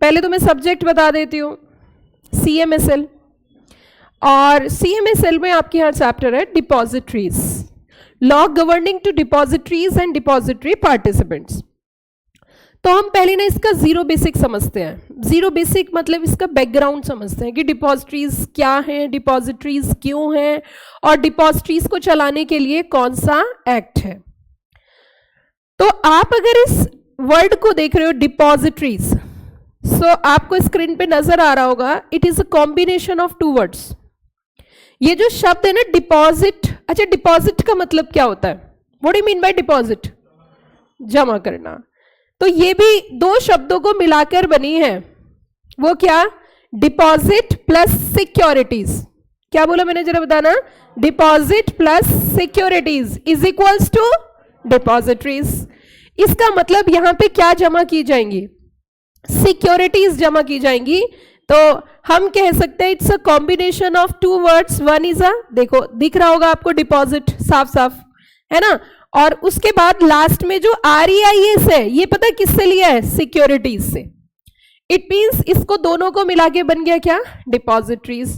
पहले तो मैं सब्जेक्ट बता देती हूँ, CMSL, और CMSL में आपके यहाँ चैप्टर है depositories, law governing to depositories and depository participants. तो हम पहले ना इसका जीरो बेसिक समझते हैं। जीरो बेसिक मतलब इसका बैकग्राउंड समझते हैं कि डिपॉजिटरीज क्या हैं, डिपॉजिटरीज क्यों हैं, और डिपॉजिटरीज को चलाने के लिए कौन सा एक्ट है। तो आप अगर इस वर्ड को देख रहे हो डिपॉजिटरीज, सो आपको स्क्रीन पे नजर आ रहा होगा, it is a combination of two words. ये जो शब्द है ना डिपॉजिट, अच्छा डिपॉजिट का मतलब क्या होता है, what do you mean bye deposit? जमा करना। तो ये भी दो शब्दों को मिलाकर बनी है, वो क्या, डिपॉजिट प्लस सिक्योरिटीज। क्या बोला मैंने जरा बताना, deposit plus securities is equals to depositories. इसका मतलब यहां पे क्या जमा की जाएंगी, सिक्योरिटीज जमा की जाएंगी। तो हम कह सकते हैं it's a combination of two words, one is a, देखो दिख रहा होगा आपको डिपॉजिट साफ साफ है ना, और उसके बाद लास्ट में जो REIS है ये पता किससे लिया है, सिक्योरिटीज से। इट मींस इसको दोनों को मिला के बन गया क्या, डिपॉजिटरीज।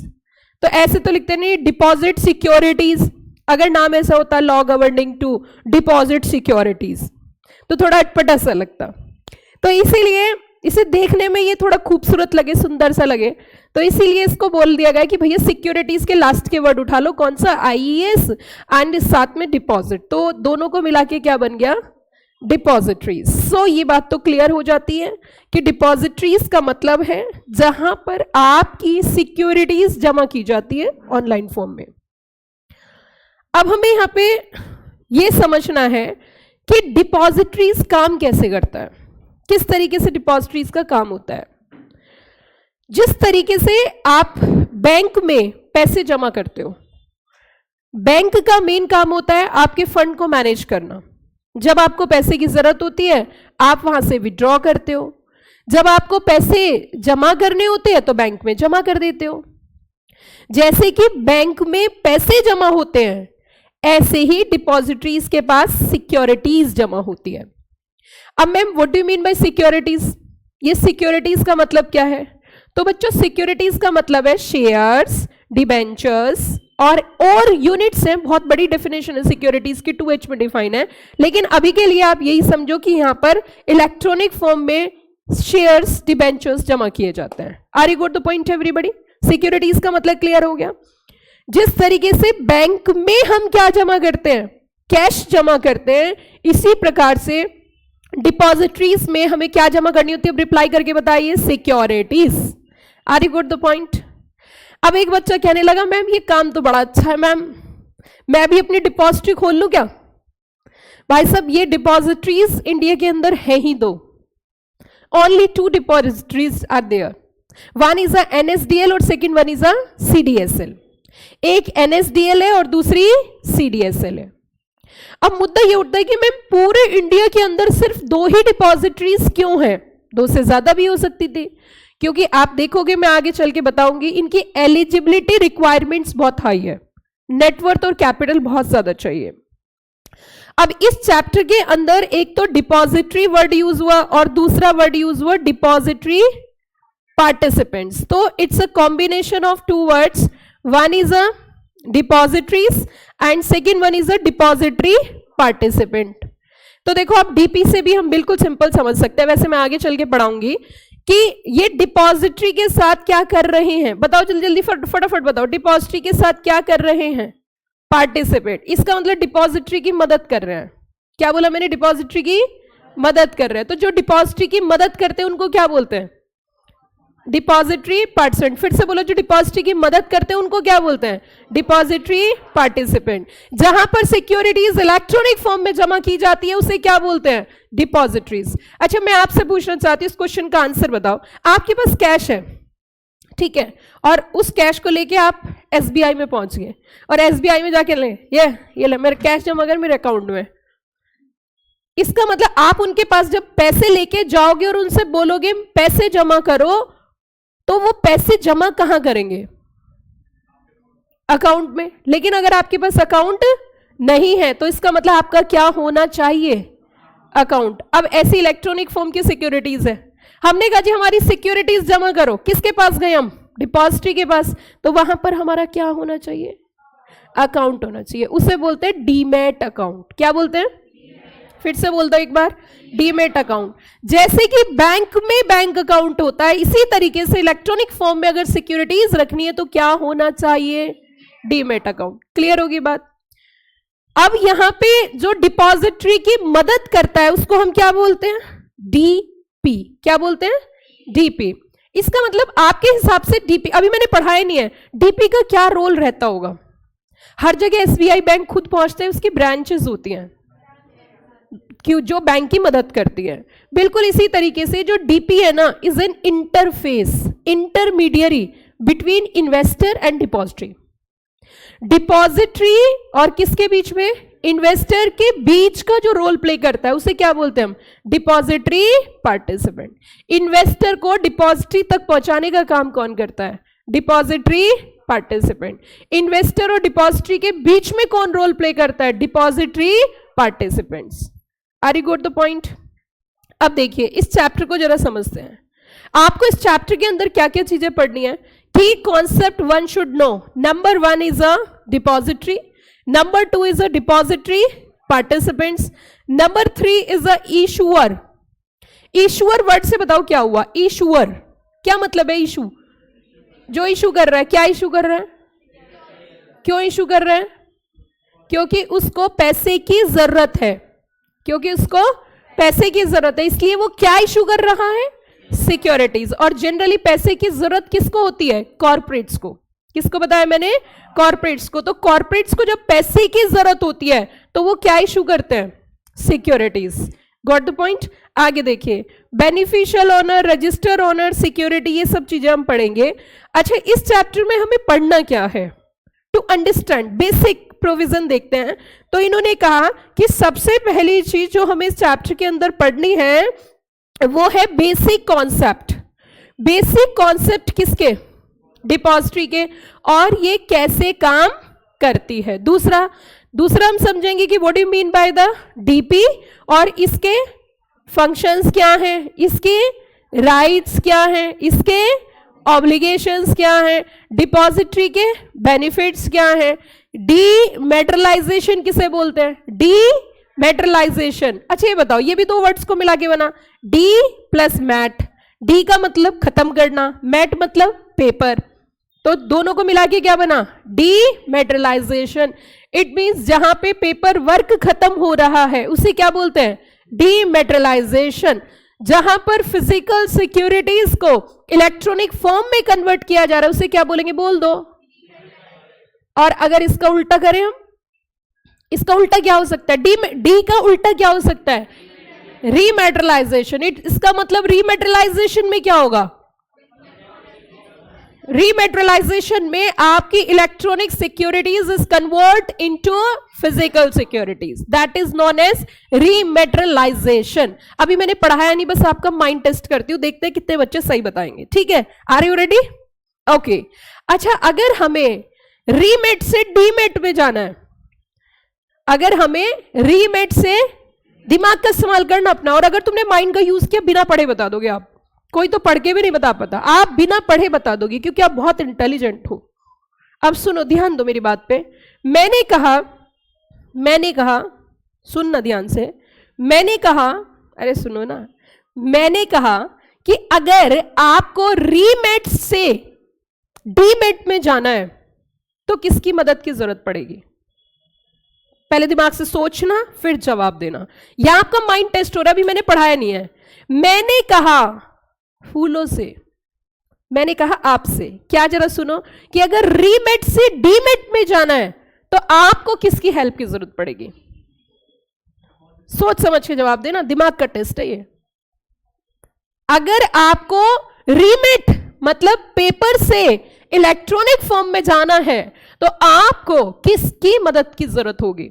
तो ऐसे तो लिखते नहीं डिपॉजिट सिक्योरिटीज, अगर नाम ऐसा होता law governing to deposit securities तो थोड़ा अटपटा सा लगता। तो इसीलिए इसे देखने में ये थोड़ा खूबसूरत लगे, सुंदर सा लगे, तो इसीलिए इसको बोल दिया गया कि भैया सिक्योरिटीज के लास्ट के वर्ड उठा लो, कौन सा, IES, एंड साथ में डिपॉजिट, तो दोनों को मिला के क्या बन गया, डिपॉजिटरीज। सो ये बात तो क्लियर हो जाती है कि डिपॉजिटरीज का मतलब है जहां पर आपकी सिक्योरिटीज जमा की जाती है ऑनलाइन फॉर्म में। अब हमें यहां पे ये समझना है कि डिपॉजिटरीज काम कैसे करता है, किस तरीके से डिपॉजिटरीज का काम होता है। जिस तरीके से आप बैंक में पैसे जमा करते हो, बैंक का मेन काम होता है आपके फंड को मैनेज करना। जब आपको पैसे की जरूरत होती है आप वहां से विड्रॉ करते हो, जब आपको पैसे जमा करने होते हैं तो बैंक में जमा कर देते हो। जैसे कि बैंक में पैसे जमा होते हैं ऐसे ही डिपॉजिटरीज के पास सिक्योरिटीज जमा होती है। अब ma'am what do you mean bye securities, ये सिक्योरिटीज का मतलब क्या है? तो बच्चों सिक्योरिटीज का मतलब है शेयर्स, डिबेंचर्स और यूनिट्स हैं। बहुत बड़ी डेफिनेशन है सिक्योरिटीज की, 2H में डिफाइन है, लेकिन अभी के लिए आप यही समझो कि यहां पर इलेक्ट्रॉनिक फॉर्म में शेयर्स, डिबेंचर्स जमा किए जाते हैं। Are you got the point everybody? Securities का मतलब क्लियर हो गया। जिस तरीके से बैंक में हम क्या जमा करते हैं, कैश जमा करते हैं, इसी प्रकार से डिपॉजिटरीज में हमें क्या जमा करनी होती है, अब रिप्लाई करके बताइए, securities. Are you got the point? अब एक बच्चा कहने लगा मैम ये काम तो बड़ा अच्छा है मैम, मैं भी अपनी डिपॉजिटरी खोल लूं क्या? भाई साहब ये डिपॉजिटरीज इंडिया के अंदर है ही दो, only 2 depositories are there, one is a NSDL और second one is a CDSL। एक NSDL है और दूसरी CDSL है। अब मुद्दा ये उठता है कि मैम पूरे इंडिया के अंदर सिर्फ 2 ही डिपॉजिटरीज क्यों हैं? 2 से ज्यादा भी हो सकती थी, क्योंकि आप देखोगे मैं आगे चल के बताऊंगी इनकी एलिजिबिलिटी रिक्वायरमेंट्स बहुत हाई है, नेटवर्थ और कैपिटल बहुत ज्यादा चाहिए। अब इस चैप्टर के अंदर एक तो डिपॉजिटरी वर्ड यूज हुआ और दूसरा वर्ड यूज हुआ डिपॉजिटरी पार्टिसिपेंट्स। तो it's a combination of 2 words, one is a depositories and second one is a depository participant. तो देखो आप DP से भी हम बिल्कुल सिंपल समझ सकते हैं, वैसे मैं आगे चल के पढ़ाऊंगी कि ये डिपॉजिटरी के साथ क्या कर रहे हैं। बताओ जल्दी जल्दी फटाफट बताओ, डिपॉजिटरी के साथ क्या कर रहे हैं, पार्टिसिपेट। इसका मतलब डिपॉजिटरी की मदद कर रहे हैं। क्या बोला मैंने, डिपॉजिटरी की मदद कर रहे हैं। तो जो डिपॉजिटरी की मदद करते हैं उनको क्या बोलते हैं, डिपॉजिटरी पार्टिसिपेंट। फिर से बोलो, जो डिपॉजिटरी की मदद करते हैं उनको क्या बोलते हैं, डिपॉजिटरी पार्टिसिपेंट। जहां पर सिक्योरिटीज इलेक्ट्रॉनिक फॉर्म में जमा की जाती है उसे क्या बोलते हैं, डिपॉजिटरीज। अच्छा मैं आपसे पूछना चाहती हूँ, इस क्वेश्चन का आंसर बताओ। आपके पास कैश है, ठीक है, और उस कैश को लेके आप SBI में पहुंच गए और SBI में जाके ये ले मेरा कैश जमा कर मेरे अकाउंट में। इसका मतलब आप उनके पास जब पैसे लेके जाओगे और उनसे बोलोगे पैसे जमा करो, तो वो पैसे जमा कहां करेंगे, अकाउंट में। लेकिन अगर आपके पास अकाउंट नहीं है तो इसका मतलब आपका क्या होना चाहिए, अकाउंट। अब ऐसी इलेक्ट्रॉनिक फॉर्म की सिक्योरिटीज है, हमने कहा जी हमारी सिक्योरिटीज जमा करो, किसके पास गए हम? डिपॉजिटरी के पास। तो वहां पर हमारा क्या होना चाहिए? अकाउंट होना चाहिए, उसे बोलते हैं डीमैट अकाउंट। क्या बोलते हैं? फिर से बोल दो एक बार, डीमैट अकाउंट। जैसे कि बैंक में बैंक अकाउंट होता है, इसी तरीके से इलेक्ट्रॉनिक फॉर्म में अगर सिक्योरिटीज रखनी है तो क्या होना चाहिए? Demat account. क्लियर होगी बात? अब यहां पे जो डिपॉजिटरी की मदद करता है उसको हम क्या बोलते हैं? डीपी। क्या बोलते हैं? डीपी। इसका मतलब आपके हिसाब से डीपी, अभी मैंने पढ़ाया नहीं है, डीपी का क्या रोल रहता होगा? हर जगह एसबीआई बैंक खुद पहुंचते हैं, उसकी ब्रांचेस होती हैं क्यों, जो बैंक की मदद करती है। बिल्कुल इसी तरीके से जो डीपी है ना, is an interface, intermediary between investor and depository. Depository और किसके बीच में? इन्वेस्टर के बीच का जो रोल प्ले करता है उसे क्या बोलते हैं हम? Depository participant. इन्वेस्टर को डिपॉजिटरी तक पहुंचाने का काम कौन करता है? Depository participant. इन्वेस्टर और डिपॉजिटरी के बीच में कौन रोल प्ले करता है? Depository participants. Are you got the point? अब देखिए इस चैप्टर को जरा समझते हैं। आपको इस चैप्टर के अंदर क्या क्या चीजें पढ़नी है? की concept one should know. Number 1 is a depository, number 2 is a depository participants, number 3 is a issuer. Issuer word से बताओ क्या हुआ? इशूअर क्या मतलब है? इशू, जो इशू कर रहा है। क्या इशू कर रहा है? क्यों इशू कर रहा है? क्योंकि उसको पैसे की जरूरत है, क्योंकि उसको पैसे की जरूरत है, इसलिए वो क्या इशू कर रहा है? सिक्योरिटीज। और जनरली पैसे की जरूरत किसको होती है? कॉर्पोरेट्स को। किसको बताया मैंने? कॉर्पोरेट्स को। तो कॉर्पोरेट्स को जब पैसे की जरूरत होती है तो वो क्या इशू करते हैं? सिक्योरिटीज। Got the point? आगे देखिए, beneficial owner, register owner, security, ये सब चीजें हम पढ़ेंगे। अच्छा, इस चैप्टर में हमें पढ़ना क्या है? टू अंडरस्टैंड बेसिक प्रोविजन देखते हैं। तो इन्होंने कहा कि सबसे पहली चीज जो हमें इस चैप्टर के अंदर पढ़नी है वो है बेसिक कॉन्सेप्ट। बेसिक कॉन्सेप्ट किसके? डिपॉजिटरी के। और ये कैसे काम करती है। दूसरा हम समझेंगे कि what do you mean by the DP, और इसके फंक्शंस क्या हैं, इसके राइट्स क्या हैं, इसके ऑब्लिगेशंस क्या हैं, डिपॉजिटरी के बेनिफिट्स क्या हैं, डीमैटेरियलाइजेशन किसे बोलते हैं? डीमैटेरियलाइजेशन। अच्छा ये बताओ, ये भी दो वर्ड्स को मिला के बना, डी प्लस मैट। डी का मतलब खत्म करना, मैट मतलब पेपर, तो दोनों को मिला के क्या बना? डीमैटेरियलाइजेशन। इट मींस जहां पे पेपर वर्क खत्म हो रहा है उसे क्या बोलते हैं? डीमैटेरियलाइजेशन। जहां पर फिजिकल सिक्योरिटीज को इलेक्ट्रॉनिक फॉर्म में कन्वर्ट किया जा रहा है उसे क्या बोलेंगे? बोल दो। और अगर इसका उल्टा करें हम, इसका उल्टा क्या हो सकता है? डी का उल्टा क्या हो सकता है? रीमैटेरियलाइजेशन। इसका मतलब रीमैटेरियलाइजेशन में क्या होगा? रीमैटेरियलाइजेशन में आपकी electronic securities is convert into physical securities, that is known as rematerialisation. अभी मैंने पढ़ाया नहीं, बस आपका माइंड टेस्ट करती हूं, देखते हैं कितने बच्चे सही बताएंगे। ठीक है, आर यू रेडी? ओके। अच्छा, अगर हमें रीमेट से डीमेट में जाना है, अगर हमें रीमेट से दिमाग का इस्तेमाल करना अपना, और अगर तुमने माइंड का यूज किया, बिना पढ़े बता दोगे आप, कोई तो पढ़ के भी नहीं बता पाता, आप बिना पढ़े बता दोगे क्योंकि आप बहुत इंटेलिजेंट हो। अब सुनो, ध्यान दो मेरी बात पे। मैंने कहा सुनना ध्यान से, मैंने कहा, अरे सुनो ना, मैंने कहा कि अगर आपको रीमेट से डीमेट में जाना है तो किसकी मदद की जरूरत पड़ेगी? पहले दिमाग से सोचना फिर जवाब देना। यहां आपका माइंड टेस्ट हो रहा है, अभी मैंने पढ़ाया नहीं है। मैंने कहा फूलों से, मैंने कहा आपसे, क्या जरा सुनो, कि अगर रीमेट से डीमेट में जाना है तो आपको किसकी हेल्प की जरूरत पड़ेगी? सोच समझ के जवाब देना, दिमाग का टेस्ट है ये। अगर आपको रीमेट मतलब पेपर से इलेक्ट्रॉनिक फॉर्म में जाना है तो आपको किसकी मदद की जरूरत होगी?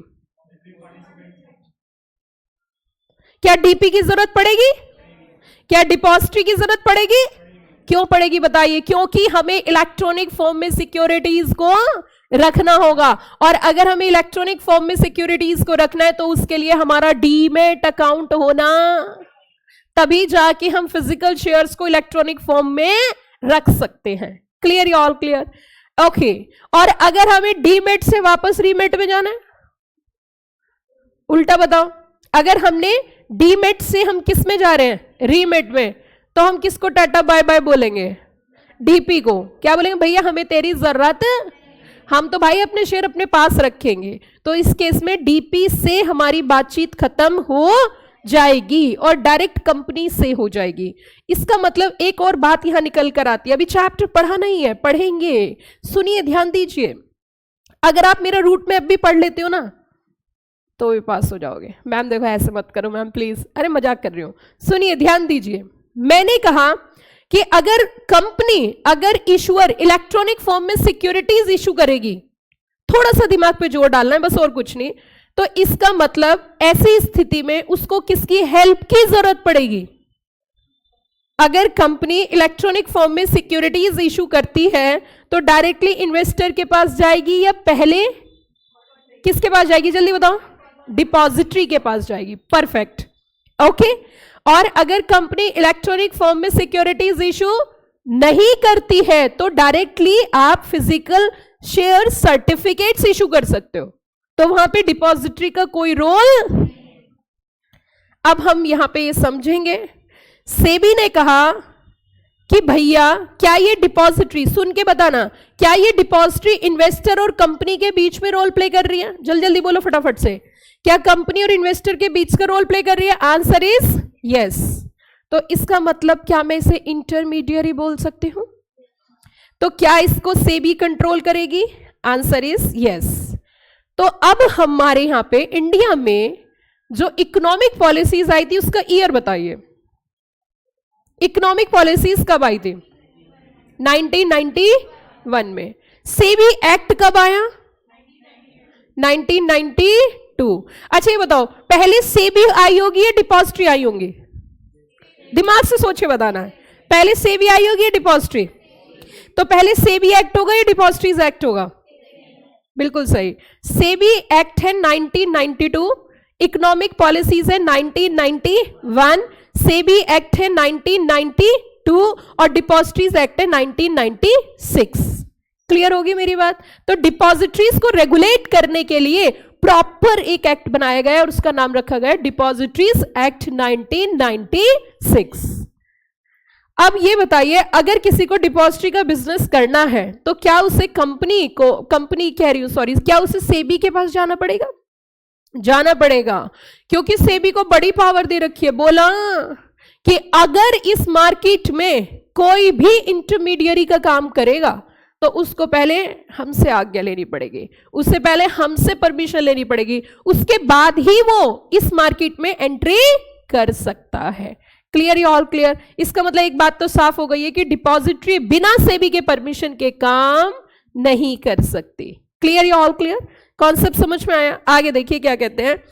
क्या डीपी की जरूरत पड़ेगी? क्या डिपॉजिटरी की जरूरत पड़ेगी? क्यों पड़ेगी बताइए? क्योंकि हमें इलेक्ट्रॉनिक फॉर्म में सिक्योरिटीज को रखना होगा, और अगर हमें इलेक्ट्रॉनिक फॉर्म में सिक्योरिटीज को रखना है तो उसके लिए हमारा डीमेट अकाउंट होना तभी जाके हम फिजिकल शेयर्स को इलेक्ट्रॉनिक फॉर्म में रख सकते हैं। Clear, you all clear? Okay. और अगर हमें डीमेट से वापस रीमेट में जाना है, उल्टा बताओ, अगर हमने डीमेट से हम किस में जा रहे हैं? रीमेट में, तो हम किसको टाटा बाय बाय बोलेंगे? डीपी को क्या बोलेंगे? भैया हमें तेरी जरूरत, हम तो भाई अपने शेयर अपने पास रखेंगे। तो इस केस में डीपी से हमारी बातचीत खत्म हो जाएगी और डायरेक्ट कंपनी से हो जाएगी। इसका मतलब एक और बात यहां निकल कर आती है, अभी चैप्टर पढ़ा नहीं है, पढ़ेंगे, सुनिए, ध्यान दीजिए। अगर आप मेरा रूट मैप भी पढ़ लेते हो ना तो भी पास हो जाओगे। मैम देखो ऐसे मत करो मैम प्लीज, अरे मजाक कर रही हूं। सुनिए, ध्यान दीजिए, मैंने कहा कि अगर कंपनी, अगर इशूअर इलेक्ट्रॉनिक फॉर्म में सिक्योरिटीज इशू करेगी, थोड़ा सा दिमाग पे जोर डालना है बस, और कुछ नहीं, तो इसका मतलब ऐसी स्थिति में उसको किसकी हेल्प की जरूरत पड़ेगी? अगर कंपनी इलेक्ट्रॉनिक फॉर्म में सिक्योरिटीज इशू करती है तो डायरेक्टली इन्वेस्टर के पास जाएगी या पहले किसके पास जाएगी? जल्दी बताओ। डिपॉजिटरी के पास जाएगी। Perfect, okay. और अगर कंपनी इलेक्ट्रॉनिक फॉर्म में सिक्योरिटीज इशू नहीं करती है तो डायरेक्टली आप फिजिकल शेयर सर्टिफिकेट्स इशू कर सकते हो, तो वहां पे डिपॉजिटरी का कोई रोल। अब हम यहां पे ये समझेंगे, सेबी ने कहा कि भैया क्या ये डिपॉजिटरी, सुन के बताना, क्या ये डिपॉजिटरी इन्वेस्टर और कंपनी के बीच में रोल प्ले कर रही है? जल्दी जल्दी बोलो फटाफट से, क्या कंपनी और इन्वेस्टर के बीच का रोल प्ले कर रही है? Answer is yes. तो इसका मतलब क्या मैं इसे इंटरमीडियरी बोल सकती हूं? तो क्या इसको सेबी कंट्रोल करेगी? Answer is yes. तो अब हमारे यहां पे इंडिया में जो इकोनॉमिक पॉलिसीज आई थी उसका ईयर बताइए। इकोनॉमिक पॉलिसीज कब आई थी? 1991 में। सेबी एक्ट कब आया? 1992। अच्छा ये बताओ, पहले सेबी आई होगी या डिपॉजिटरी आई होंगी? दिमाग से सोचे बताना है, पहले सेबी आई होगी या डिपॉजिटरी? तो पहले सेबी एक्ट होगा या डिपॉजिटरीज एक्ट होगा? बिल्कुल सही, सेबी एक्ट है 1992, इकोनॉमिक पॉलिसीज है 1991, सेबी एक्ट है 1992 और डिपॉजिटरीज एक्ट है 1996। क्लियर होगी मेरी बात? तो डिपॉजिटरीज को रेगुलेट करने के लिए प्रॉपर एक एक्ट बनाया गया और उसका नाम रखा गया डिपॉजिटरीज एक्ट 1996। अब ये बताइए, अगर किसी को डिपॉजिटरी का बिजनेस करना है तो क्या उसे क्या उसे सेबी के पास जाना पड़ेगा? जाना पड़ेगा, क्योंकि सेबी को बड़ी पावर दे रखी है। बोला कि अगर इस मार्केट में कोई भी इंटरमीडियरी का काम करेगा तो उसको पहले हमसे आज्ञा लेनी पड़ेगी, उससे पहले हमसे परमिशन लेनी पड़ेगी, उसके बाद ही वो इस मार्केट में एंट्री कर सकता है। Clear, you all clear? इसका मतलब एक बात तो साफ हो गई है कि डिपॉजिटरी बिना सेबी के परमिशन के काम नहीं कर सकती। Clear, you all clear? Concept समझ में आया? आगे देखिए क्या कहते हैं।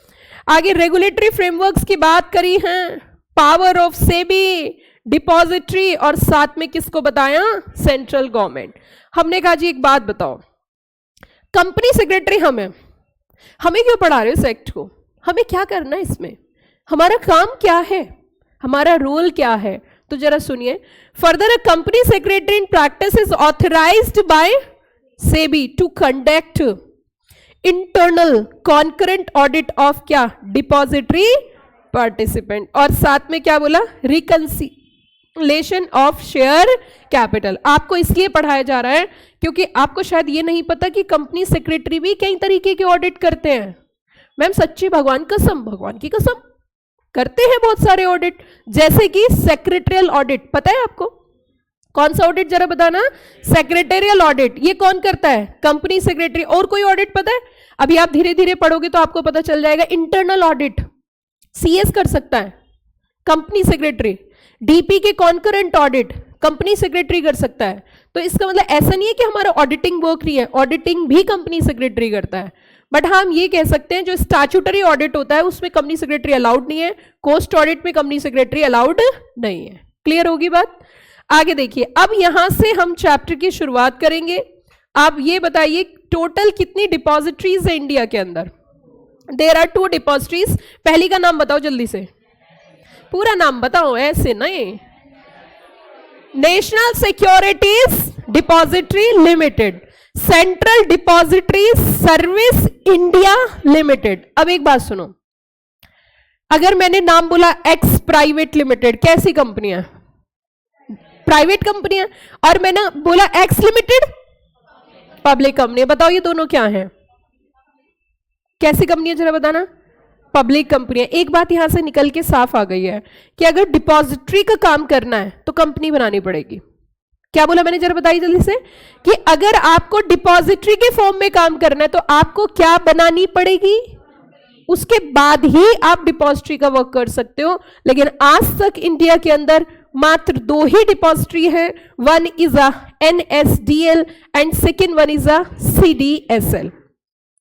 आगे रेगुलेटरी फ्रेमवर्क्स की बात करी है, पावर ऑफ सेबी, डिपॉजिटरी और साथ में किसको बताया? Central government. हमने कहा जी एक बात बताओ, कंपनी सेक्रेटरी हमें क्यों पढ़ा रहे हो इस एक्ट को? हमें क्या करना है इसमें? हमारा काम क्या है? हमारा रोल क्या है? तो जरा सुनिए। Further, a company secretary in practice is authorised by SEBI to conduct internal concurrent audit of क्या? डिपॉजिटरी पार्टिसिपेंट, और साथ में क्या बोला? Reconciliation of share capital. आपको इसलिए पढ़ाया जा रहा है क्योंकि आपको शायद ये नहीं पता कि कंपनी सेक्रेटरी भी कई तरीके के ऑडिट करते हैं। मैम सच्ची भगवान की कसम करते हैं बहुत सारे ऑडिट, जैसे कि सेक्रेटरियल ऑडिट। पता है आपको कौन सा ऑडिट? जरा बताना। Secretarial audit. ये कौन करता है? Company secretary. और कोई ऑडिट पता है? अभी आप धीरे धीरे पढ़ोगे तो आपको पता चल जाएगा। इंटरनल ऑडिट सीएस कर सकता है, कंपनी सेक्रेटरी। डीपी के कॉन्करेंट ऑडिट कंपनी सेक्रेटरी कर सकता है। तो इसका मतलब ऐसा नहीं है कि हमारा ऑडिटिंग वर्क नहीं है, ऑडिटिंग भी कंपनी सेक्रेटरी करता है। बट हम ये कह सकते हैं जो स्टैट्यूटरी ऑडिट होता है उसमें कंपनी सेक्रेटरी अलाउड नहीं है, कोस्ट ऑडिट में कंपनी सेक्रेटरी अलाउड नहीं है। क्लियर होगी बात? आगे देखिए, अब यहां से हम चैप्टर की शुरुआत करेंगे। आप ये बताइए टोटल कितनी डिपॉजिटरीज है इंडिया के अंदर? There are 2 depositories. पहली का नाम बताओ जल्दी से। पूरा नाम बताओ, ऐसे नहीं। National securities depository limited, central depository service India limited. अब एक बात सुनो, अगर मैंने नाम बोला एक्स प्राइवेट लिमिटेड, कैसी कंपनी है? प्राइवेट कंपनी है। और मैंने बोला एक्स लिमिटेड, पब्लिक कंपनी। बताओ ये दोनों क्या है? कैसी कंपनी है जरा बताना? पब्लिक कंपनी है। एक बात यहां से निकल के साफ आ गई है कि अगर डिपॉजिटरी का काम करना है तो कंपनी बनानी पड़ेगी। क्या बोला मैंने जरा बताइए जल्दी से, कि अगर आपको डिपॉजिटरी के फॉर्म में काम करना है तो आपको क्या बनानी पड़ेगी, उसके बाद ही आप डिपॉजिटरी का वर्क कर सकते हो। लेकिन आज तक इंडिया के अंदर मात्र 2 ही डिपॉजिटरी है, one is a NSDL and second one is a CDSL।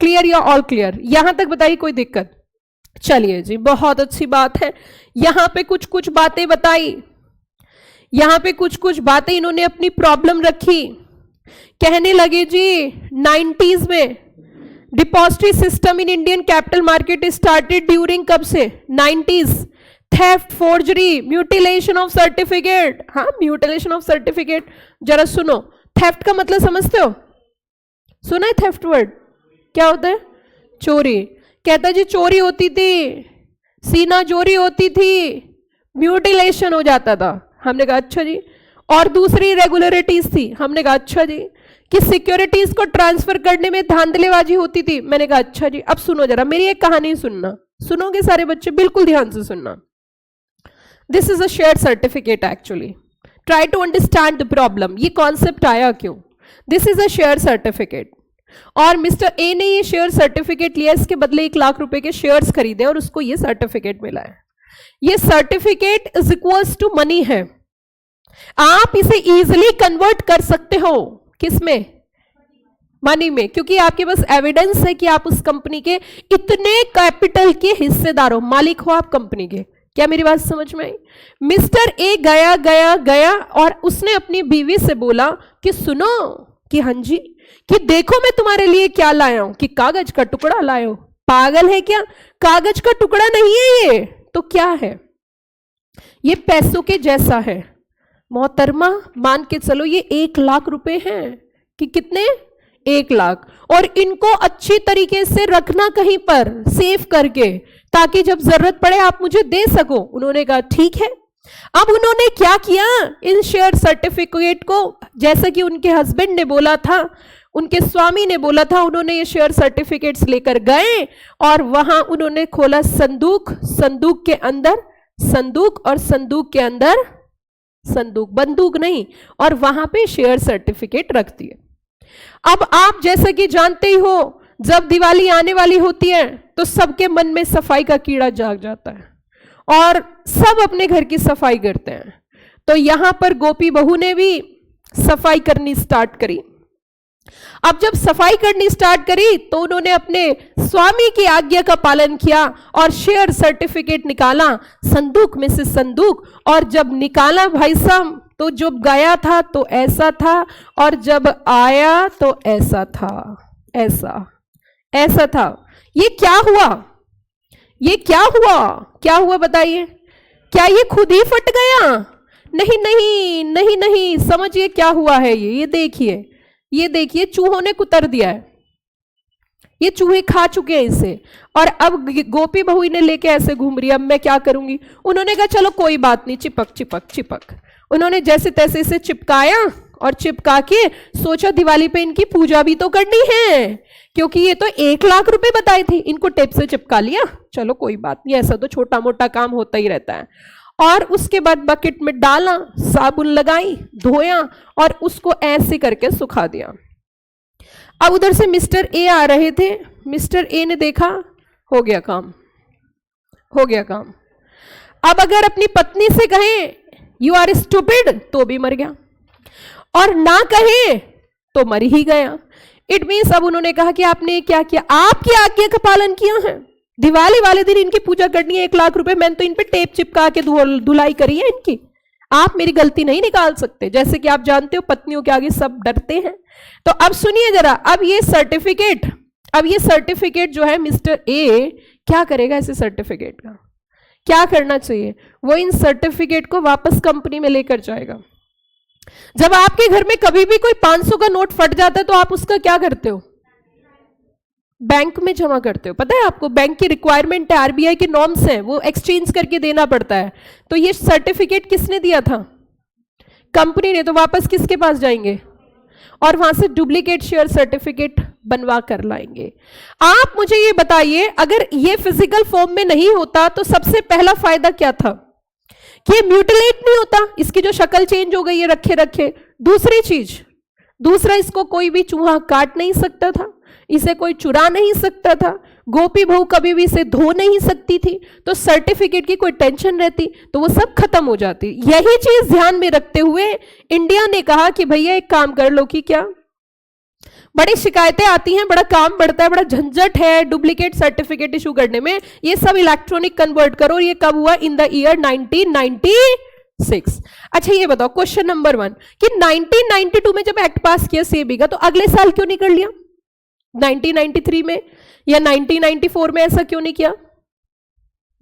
Clear या ऑल क्लियर? यहां तक बताइए, कोई दिक्कत? चलिए जी, बहुत अच्छी बात है। यहां पे कुछ कुछ बातें बताई, यहां पे कुछ कुछ बातें इन्होंने अपनी प्रॉब्लम रखी। कहने लगे जी 90s में depository system in Indian capital market started during, कब से? 90s। Theft, forgery, mutilation of certificate. हाँ, म्यूटिलेशन ऑफ सर्टिफिकेट। जरा सुनो, थेफ्ट का मतलब समझते हो? सुना है थेफ्ट वर्ड? क्या होता है? चोरी। कहता जी चोरी होती थी, सीना चोरी होती थी, म्यूटिलेशन हो जाता था। हमने कहा अच्छा जी। और दूसरी रेगुलरिटीज थी, हमने कहा अच्छा जी। कि सिक्योरिटीज को ट्रांसफर करने में धांधलेबाजी होती थी, मैंने कहा अच्छा जी। अब सुनो जरा, मेरी एक कहानी सुनना, सुनोगे सारे बच्चे? बिल्कुल ध्यान से सुनना। This is a share certificate actually, try to understand the problem. ये कॉन्सेप्ट आया क्यों? This is a share certificate, और मिस्टर ए ने ये शेयर सर्टिफिकेट लिया, इसके बदले 1 लाख रुपए के शेयर्स खरीदे और उसको ये सर्टिफिकेट मिला है। ये certificate is equals to money है। आप इसे इजीली कन्वर्ट कर सकते हो, किसमें? मनी में, क्योंकि आपके पास एविडेंस है कि आप उस कंपनी के इतने कैपिटल के हिस्सेदार हो, मालिक हो आप कंपनी के। क्या मेरी बात समझ में आई? मिस्टर ए गया गया गया और उसने अपनी बीवी से बोला कि सुनो, कि हाँ जी, कि देखो मैं तुम्हारे लिए क्या लाया हूं, कि कागज का टुकड़ा लाया हूं। पागल है क्या? कागज का टुकड़ा नहीं है ये, तो क्या है? ये पैसों के जैसा है मोहतरमा। मान के चलो ये 1 लाख रुपए हैं, कि कितने? 1 लाख। और इनको अच्छी तरीके से रखना कहीं पर सेव करके, ताकि जब जरूरत पड़े आप मुझे दे सको। उन्होंने कहा ठीक है। अब उन्होंने क्या किया, इन शेयर सर्टिफिकेट को, जैसा कि उनके हस्बैंड ने बोला था, उनके स्वामी ने बोला था, उन्होंने ये शेयर सर्टिफिकेट्स लेकर गए और वहां उन्होंने खोला संदूक, संदूक के अंदर संदूक, और संदूक के अंदर संदूक, बंदूक नहीं, और वहां पे शेयर सर्टिफिकेट रख दिए। अब आप जैसा कि जानते ही हो, जब दिवाली आने वाली होती है तो सबके मन में सफाई का कीड़ा जाग जाता है और सब अपने घर की सफाई करते हैं। तो यहां पर गोपी बहू ने भी सफाई करनी स्टार्ट करी। अब जब सफाई करनी स्टार्ट करी तो उन्होंने अपने स्वामी की आज्ञा का पालन किया और शेयर सर्टिफिकेट निकाला संदूक में से संदूक, और जब निकाला भाई साहब तो जब गया था तो ऐसा था, और जब आया तो ऐसा था, ऐसा था। ये क्या हुआ? ये क्या हुआ? क्या हुआ बताइए? क्या ये खुद ही फट गया? नहीं नहीं नहीं नहीं, समझिए क्या हुआ है। ये देखिए, ये देखिए, चूहों ने कुतर दिया है, ये चूहे खा चुके हैं इसे, और अब गोपी बहू ने लेके ऐसे घूम रही है। अब मैं क्या करूंगी? उन्होंने कहा चलो कोई बात नहीं, चिपक चिपक चिपक। उन्होंने जैसे तैसे इसे चिपकाया और चिपका के सोचा दिवाली पे इनकी पूजा भी तो करनी है, क्योंकि ये तो 1 लाख रुपए बताए थे। इनको टेप से चिपका लिया, चलो कोई बात नहीं, ऐसा तो छोटा मोटा काम होता ही रहता है। और उसके बाद बकेट में डाला, साबुन लगाई, धोया और उसको ऐसे करके सुखा दिया। अब उधर से मिस्टर ए आ रहे थे। मिस्टर ए ने देखा, हो गया काम, हो गया काम। अब अगर अपनी पत्नी से कहें यू आर स्टूपिड तो भी मर गया, और ना कहे तो मर ही गया। इट मीन्स अब उन्होंने कहा कि आपने क्या किया? आपकी आज्ञा का पालन किया है। दिवाली वाले दिन इनकी पूजा करनी है, 1 लाख रुपए, मैंने तो इन पे टेप चिपका के धुलाई करी है इनकी। आप मेरी गलती नहीं निकाल सकते। जैसे कि आप जानते हो पत्नियों के आगे सब डरते हैं। तो अब सुनिए जरा, अब ये सर्टिफिकेट जो है मिस्टर ए क्या करेगा ऐसे सर्टिफिकेट का, क्या करना चाहिए? वो इन सर्टिफिकेट को वापस कंपनी में लेकर जाएगा। जब आपके घर में कभी भी कोई 500 का नोट फट जाता है तो आप उसका क्या करते हो? बैंक में जमा करते हो। पता है आपको, बैंक की रिक्वायरमेंट है, आरबीआई के नॉर्म्स हैं, वो एक्सचेंज करके देना पड़ता है। तो ये सर्टिफिकेट किसने दिया था? कंपनी ने। तो वापस किसके पास जाएंगे? और वहां से डुप्लीकेट शेयर सर्टिफिकेट बनवा कर लाएंगे। आप मुझे ये बताइए, अगर ये फिजिकल फॉर्म में नहीं होता तो सबसे पहला फायदा क्या था? कि ये म्यूटिलेट नहीं होता, इसकी जो शक्ल चेंज हो गई है रखे रखे। दूसरी चीज, दूसरा, इसको कोई भी चूहा काट नहीं सकता था, इसे कोई चुरा नहीं सकता था, गोपी बहू कभी भी इसे धो नहीं सकती थी, तो सर्टिफिकेट की कोई टेंशन रहती तो वो सब खत्म हो जाती। यही चीज ध्यान में रखते हुए इंडिया ने कहा कि भैया एक काम कर लो, कि क्या, बड़ी शिकायतें आती हैं, बड़ा काम बढ़ता है, बड़ा झंझट है डुप्लीकेट सर्टिफिकेट इशू करने में, ये सब इलेक्ट्रॉनिक कन्वर्ट करो। ये कब हुआ? In the year 1996। अच्छा ये बताओ, क्वेश्चन नंबर 1 कि 1992 में जब एक्ट पास किया सेबी का, तो अगले साल क्यों नहीं कर लिया? 1993 में या 1994 में ऐसा क्यों नहीं किया?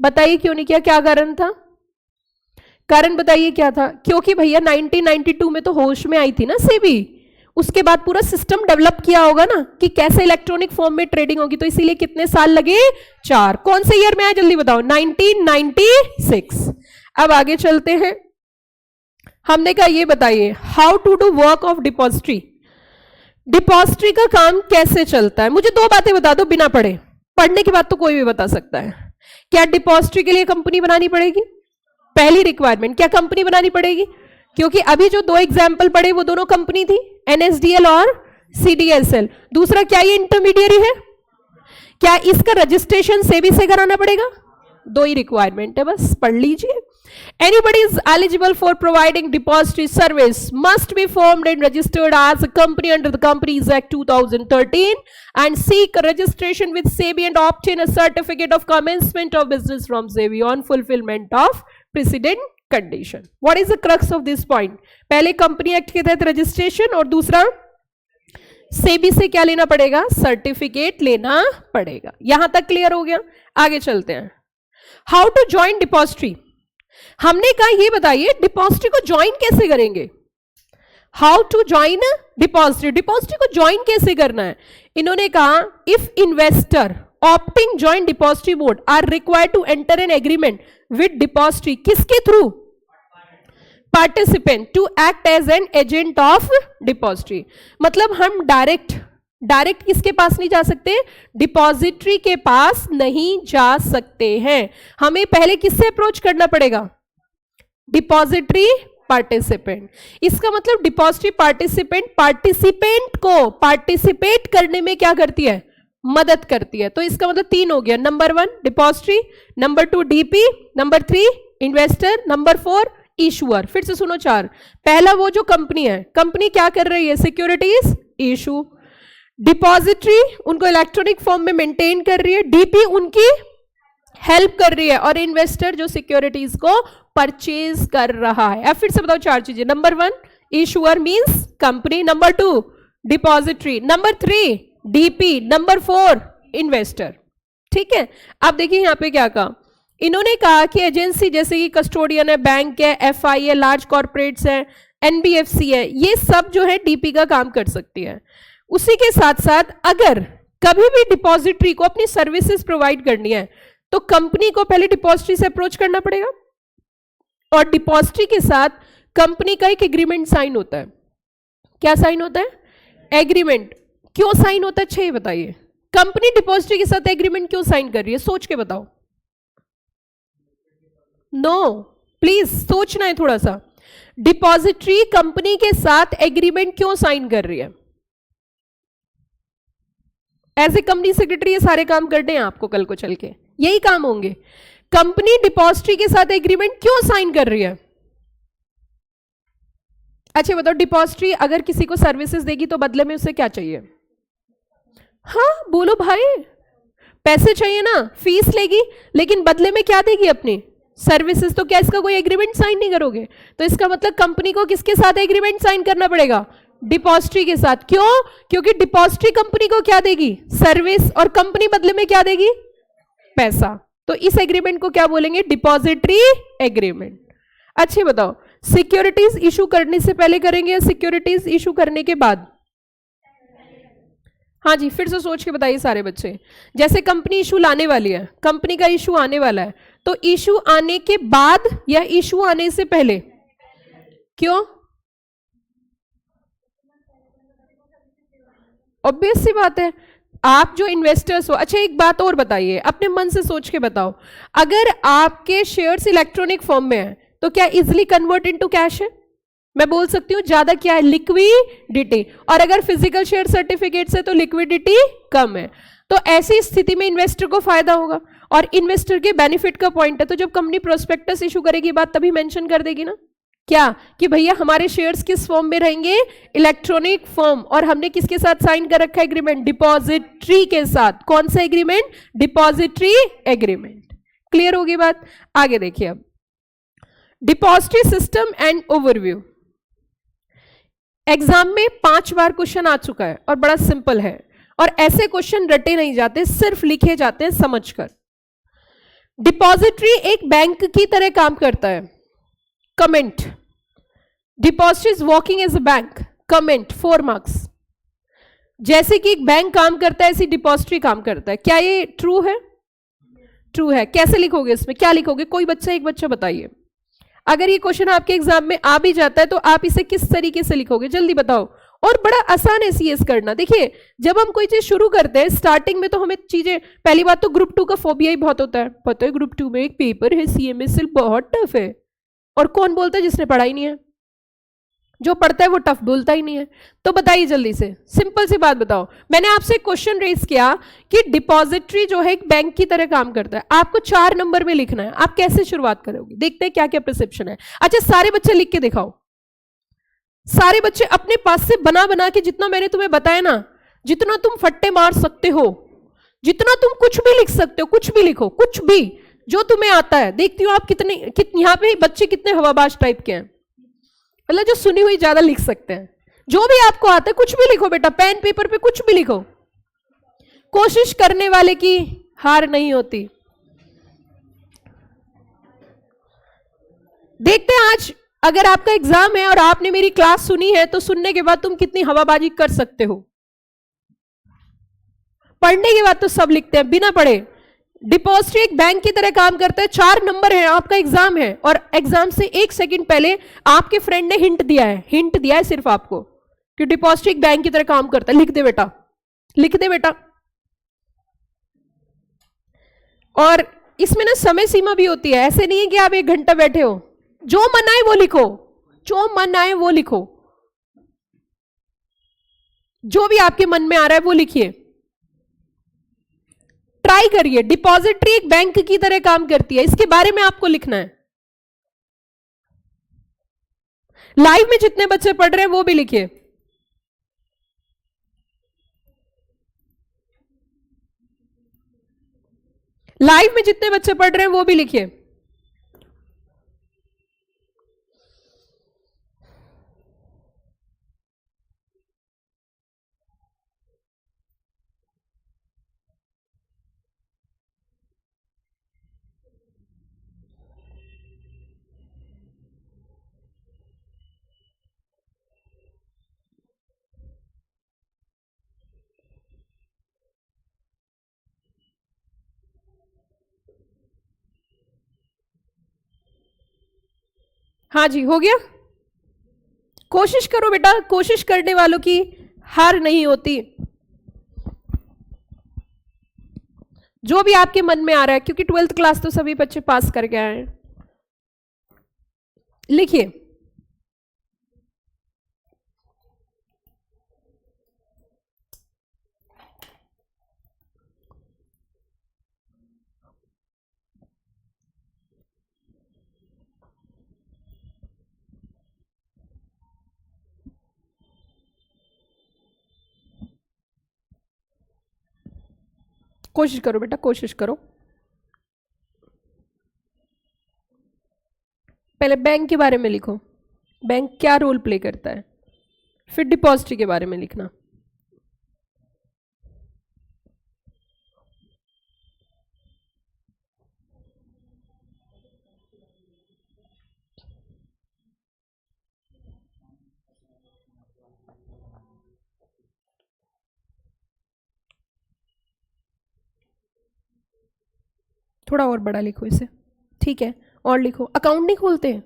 बताइए क्यों नहीं किया? क्या कारण था? कारण बताइए क्या था? क्योंकि भैया 1992 में तो होश में आई थी ना सेबी, उसके बाद पूरा सिस्टम डेवलप किया होगा ना कि कैसे इलेक्ट्रॉनिक फॉर्म में ट्रेडिंग होगी, तो इसीलिए कितने साल लगे? 4। कौन से ईयर में आया जल्दी बताओ? 1996। अब आगे चलते हैं। हमने कहा ये बताइए, how to do work of depository. Depository का काम कैसे चलता है? मुझे 2 बातें बता दो बिना पढ़े, पढ़ने के बाद तो कोई भी बता सकता है। क्या डिपॉजिटरी के लिए कंपनी बनानी पड़ेगी? पहली रिक्वायरमेंट, क्या कंपनी बनानी पड़ेगी? क्योंकि अभी जो 2 एग्जाम्पल पढ़े वो दोनों कंपनी थी, एनएसडीएल और सीडीएसएल। दूसरा, क्या ये इंटरमीडियरी है? क्या इसका रजिस्ट्रेशन सेबी से कराना पड़ेगा? 2 ही रिक्वायरमेंट है, बस पढ़ लीजिए। Anybody is eligible for providing depository service must be formed and registered as a company under the Companies Act 2013 and seek a registration with SEBI and obtain a certificate of commencement of business from SEBI on fulfillment of precedent condition. What is the crux of this point? पहले company act के तहत registration और दूसरा सेबी से क्या लेना पड़ेगा? Certificate लेना पड़ेगा। यहां तक क्लियर हो गया? आगे चलते हैं। How to join depository. हमने कहा ये बताइए डिपॉजिटरी को ज्वाइन कैसे करेंगे? How to join depository. Depository को ज्वाइन कैसे करना है? इन्होंने कहा if investor opting join depository board are required to enter an agreement with depository, किसके थ्रू? Participant to act as an agent of depository. मतलब हम डायरेक्ट किसके पास नहीं जा सकते? डिपॉजिटरी के पास नहीं जा सकते हैं। हमें पहले किससे अप्रोच करना पड़ेगा? Depository participant. इसका मतलब डिपॉजिटरी पार्टिसिपेंट को पार्टिसिपेट करने में क्या करती है? मदद करती है। तो इसका मतलब 3 हो गया। Number 1 depository, number 2 DP, number 3 investor, number 4 issuer. फिर से सुनो 4। पहला वो जो कंपनी है, कंपनी क्या कर रही है? Securities issue. डिपॉजिटरी उनको इलेक्ट्रॉनिक फॉर्म में मेंटेन कर रही है, डीपी उनकी हेल्प कर रही है, और इन्वेस्टर जो सिक्योरिटीज को परचेज कर रहा है। अब फिर से बताओ 4 चीजें। Number 1 issuer means company, number 2 depository, number 3 DP, number 4 investor. ठीक है। अब देखिए यहां पे क्या कहा इन्होंने। कहा कि एजेंसी जैसे कि कस्टोडियन है, बैंक है, एफआई है, लार्ज कॉर्पोरेट्स है, एनबीएफसी है, ये सब जो है डीपी का काम कर सकती है। उसी के साथ साथ अगर कभी भी डिपॉजिटरी को अपनी सर्विसेज प्रोवाइड करनी है तो कंपनी को पहले डिपॉजिटरी से अप्रोच करना पड़ेगा, और डिपॉजिटरी के साथ कंपनी का एक एग्रीमेंट साइन होता है। क्या साइन होता है? एग्रीमेंट। क्यों साइन होता है? अच्छा ये बताइए, कंपनी डिपॉजिटरी के साथ एग्रीमेंट क्यों साइन कर रही है? सोच के बताओ। नो प्लीज सोचना है थोड़ा सा। डिपॉजिटरी कंपनी के साथ एग्रीमेंट क्यों साइन कर रही है? एज ए कंपनी सेक्रेटरी ये सारे काम करने हैं आपको, कल को चल के यही काम होंगे। कंपनी डिपॉजिटरी के साथ एग्रीमेंट क्यों साइन कर रही है? अच्छा बताओ, डिपॉजिटरी अगर किसी को सर्विसेज देगी तो बदले में उसे क्या चाहिए? हाँ बोलो भाई, पैसे चाहिए ना, फीस लेगी, लेकिन बदले में क्या देगी? अपनी सर्विसेज। तो क्या इसका कोई एग्रीमेंट साइन नहीं करोगे? तो इसका मतलब कंपनी को किसके साथ एग्रीमेंट साइन करना पड़ेगा? डिपॉजिटरी के साथ। क्यों? क्योंकि डिपॉजिटरी कंपनी को क्या देगी? सर्विस, और कंपनी बदले में क्या देगी? पैसा। तो इस एग्रीमेंट को क्या बोलेंगे? Depository agreement. अच्छे बताओ, सिक्योरिटीज इशू करने से पहले करेंगे या सिक्योरिटीज इशू करने के बाद? हाँ जी, फिर से सोच के बताइए सारे बच्चे। जैसे कंपनी इशू लाने वाली है, कंपनी का इशू आने वाला है, तो इशू आने के बाद या इशू आने से पहले? क्यों? ऑब्वियस सी बात है, आप जो इन्वेस्टर्स हो। अच्छा एक बात और बताइए, अपने मन से सोच के बताओ, अगर आपके शेयर्स इलेक्ट्रॉनिक फॉर्म में है तो क्या इजिली कन्वर्ट इनटू कैश है? मैं बोल सकती हूं ज्यादा क्या है? लिक्विडिटी। और अगर फिजिकल शेयर सर्टिफिकेट है तो लिक्विडिटी कम है। तो ऐसी स्थिति में इन्वेस्टर को फायदा होगा और इन्वेस्टर के बेनिफिट का पॉइंट है। तो जब कंपनी प्रोस्पेक्टस इशू करेगी बात तभी मेंशन कर देगी ना, क्या कि भैया हमारे शेयर्स किस फॉर्म में रहेंगे? Electronic form. और हमने किसके साथ साइन कर रखा है एग्रीमेंट? डिपॉजिटरी के साथ। कौन सा एग्रीमेंट? Depository agreement. क्लियर होगी बात? आगे देखिए अब, depository system and overview. Exam में 5 बार क्वेश्चन आ चुका है और बड़ा सिंपल है, और ऐसे क्वेश्चन रटे नहीं जाते, सिर्फ लिखे जाते हैं समझकर। डिपॉजिटरी एक बैंक की तरह काम करता है। Comment, depository is working as a bank. Comment 4 marks. जैसे कि एक बैंक काम करता है ऐसी डिपॉजिटरी काम करता है। क्या ये ट्रू है? ट्रू है। कैसे लिखोगे इसमें? क्या लिखोगे? कोई बच्चा, एक बच्चा बताइए। अगर ये क्वेश्चन आपके एग्जाम में आ भी जाता है तो आप इसे किस तरीके से लिखोगे? जल्दी बताओ। और बड़ा आसान है सीएस करना। देखिए जब हम कोई चीज शुरू करते हैं स्टार्टिंग में तो हमें चीजें, पहली बात तो ग्रुप 2 का फोबिया ही बहुत होता है। पता है ग्रुप 2 में एक पेपर है सीएमएसएल, बहुत टफ है। और कौन बोलता है? जिसने पढ़ा ही नहीं है। जो पढ़ता है वो टफ बोलता ही नहीं है। तो बताइए जल्दी से, सिंपल सी बात बताओ। मैंने आपसे क्वेश्चन रेज किया कि डिपॉजिटरी जो है एक बैंक की तरह काम करता है, आपको 4 नंबर में लिखना है। आप कैसे शुरुआत करोगे? देखते हैं क्या क्या परसेप्शन है। अच्छा सारे बच्चे लिख के दिखाओ। सारे बच्चे अपने पास से बना बना के, जितना मैंने तुम्हें बताया ना, जितना तुम फट्टे मार सकते हो, जितना तुम कुछ भी लिख सकते हो, कुछ भी लिखो, कुछ भी जो तुम्हें आता है। देखती हूँ आप कितने यहाँ पे बच्चे कितने हवाबाज टाइप के हैं, मतलब जो सुनी हुई ज्यादा लिख सकते हैं। जो भी आपको आता है कुछ भी लिखो बेटा, पेन पेपर पे कुछ भी लिखो। कोशिश करने वाले की हार नहीं होती। देखते हैं आज अगर आपका एग्जाम है और आपने मेरी क्लास सुनी है तो सुनने के बाद तुम कितनी हवाबाजी कर सकते हो। पढ़ने के बाद तो सब लिखते हैं बिना पढ़े। डिपॉजिटरी एक बैंक की तरह काम करता है। 4 नंबर है, आपका एग्जाम है और एग्जाम से 1 सेकंड पहले आपके फ्रेंड ने हिंट दिया है, हिंट दिया है सिर्फ आपको कि डिपॉजिटरी एक बैंक की तरह काम करता है। लिख दे बेटा, लिख दे बेटा। और इसमें ना समय सीमा भी होती है, ऐसे नहीं है कि आप 1 घंटा बैठे हो। जो मन आए वो लिखो, जो मन आए वो लिखो, जो भी आपके मन में आ रहा है वो लिखिए। ट्राई करिए। डिपॉजिटरी एक बैंक की तरह काम करती है, इसके बारे में आपको लिखना है। लाइव में जितने बच्चे पढ़ रहे हैं वो भी लिखिए। लाइव में जितने बच्चे पढ़ रहे हैं वो भी लिखिए। हाँ जी, हो गया। कोशिश करो बेटा, कोशिश करने वालों की हार नहीं होती। जो भी आपके मन में आ रहा है, क्योंकि 12th क्लास तो सभी बच्चे पास करके आए हैं। लिखिए। कोशिश करो बेटा, कोशिश करो। पहले बैंक के बारे में लिखो, बैंक क्या रोल प्ले करता है, फिर डिपॉजिटरी के बारे में लिखना। थोड़ा और बड़ा लिखो इसे, ठीक है, और लिखो। अकाउंट नहीं खोलते हैं?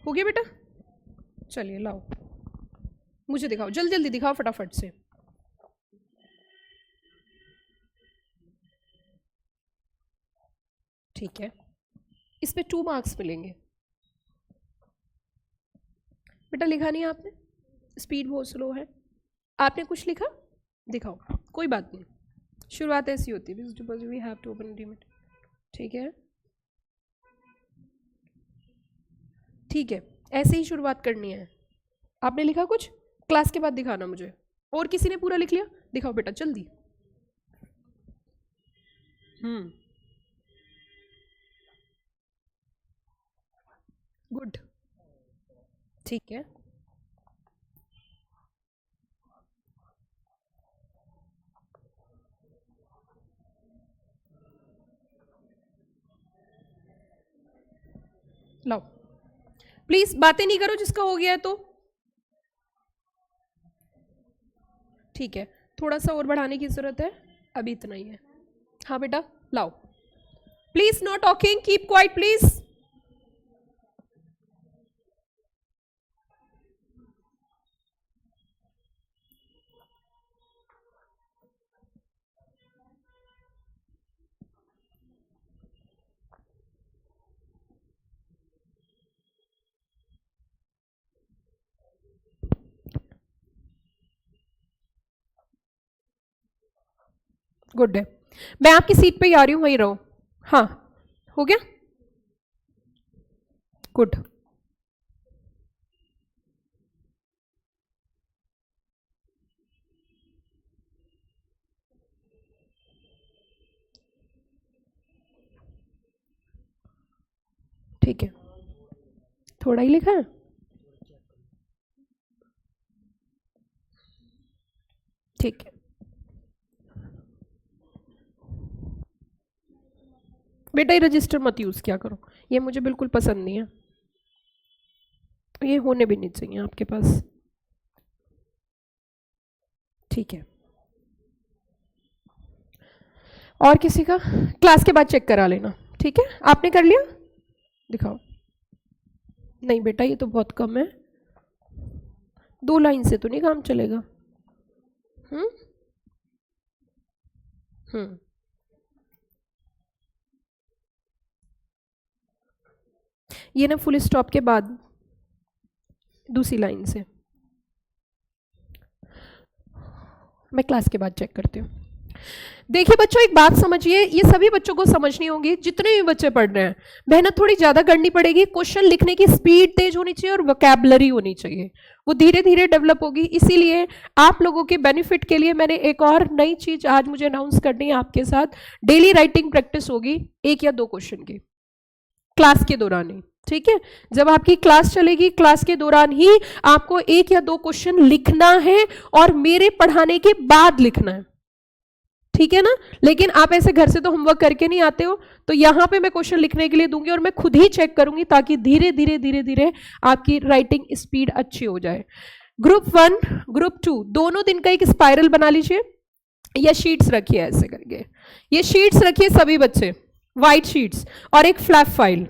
हो गया बेटा? चलिए लाओ, मुझे दिखाओ, जल्दी जल्दी दिखाओ फटाफट से। ठीक है, इस पे 2 मार्क्स मिलेंगे। बेटा लिखा नहीं आपने, स्पीड बहुत स्लो है। आपने कुछ लिखा? दिखाओ, कोई बात नहीं, शुरुआत ऐसी होती है, we have to open demat. ठीक है, ठीक है, ऐसे ही शुरुआत करनी है। आपने लिखा कुछ? क्लास के बाद दिखाना मुझे। और किसी ने पूरा लिख लिया? दिखाओ बेटा जल्दी। गुड, ठीक है, लाओ, प्लीज बातें नहीं करो जिसका हो गया है तो। ठीक है, थोड़ा सा और बढ़ाने की जरूरत है, अभी इतना ही है। हाँ बेटा लाओ, please know talking, keep quiet please. Good है, मैं आपकी सीट पे ही आ रही हूँ, वहीं रहो। हाँ हो गया, गुड। ठीक है, थोड़ा ही लिखा है, ठीक है बेटा, ये रजिस्टर मत यूज़ किया करो, ये मुझे बिल्कुल पसंद नहीं है, ये होने भी नहीं चाहिए आपके पास। ठीक है, और किसी का? क्लास के बाद चेक करा लेना, ठीक है? आपने कर लिया? दिखाओ। नहीं बेटा, ये तो बहुत कम है, 2 लाइन से तो नहीं काम चलेगा। हम्म हम्म ये ना फुल स्टॉप के बाद दूसरी लाइन से। मैं क्लास के बाद चेक करती हूँ। देखिए बच्चों, एक बात समझिए, ये सभी बच्चों को समझनी होगी, जितने भी बच्चे पढ़ रहे हैं। मेहनत थोड़ी ज्यादा करनी पड़ेगी, क्वेश्चन लिखने की स्पीड तेज होनी चाहिए और वोकैबुलरी होनी चाहिए, वो धीरे धीरे डेवलप होगी। इसीलिए आप लोगों के बेनिफिट के लिए मैंने एक और नई चीज आज मुझे अनाउंस करनी है आपके साथ। डेली राइटिंग प्रैक्टिस होगी 1 या 2 क्वेश्चन की, क्लास के दौरान ही, ठीक है। जब आपकी क्लास चलेगी, क्लास के दौरान ही आपको 1 या 2 क्वेश्चन लिखना है और मेरे पढ़ाने के बाद लिखना है, ठीक है ना। लेकिन आप ऐसे घर से तो होमवर्क करके नहीं आते हो, तो यहां पे मैं क्वेश्चन लिखने के लिए दूंगी और मैं खुद ही चेक करूंगी, ताकि धीरे धीरे धीरे धीरे आपकी राइटिंग स्पीड अच्छी हो जाए। ग्रुप 1 ग्रुप 2 दोनों दिन का एक स्पाइरल बना लीजिए, या शीट्स रखिए ऐसे करके, ये शीट्स रखिए सभी बच्चे, व्हाइट शीट्स, और एक फ्लैप फाइल।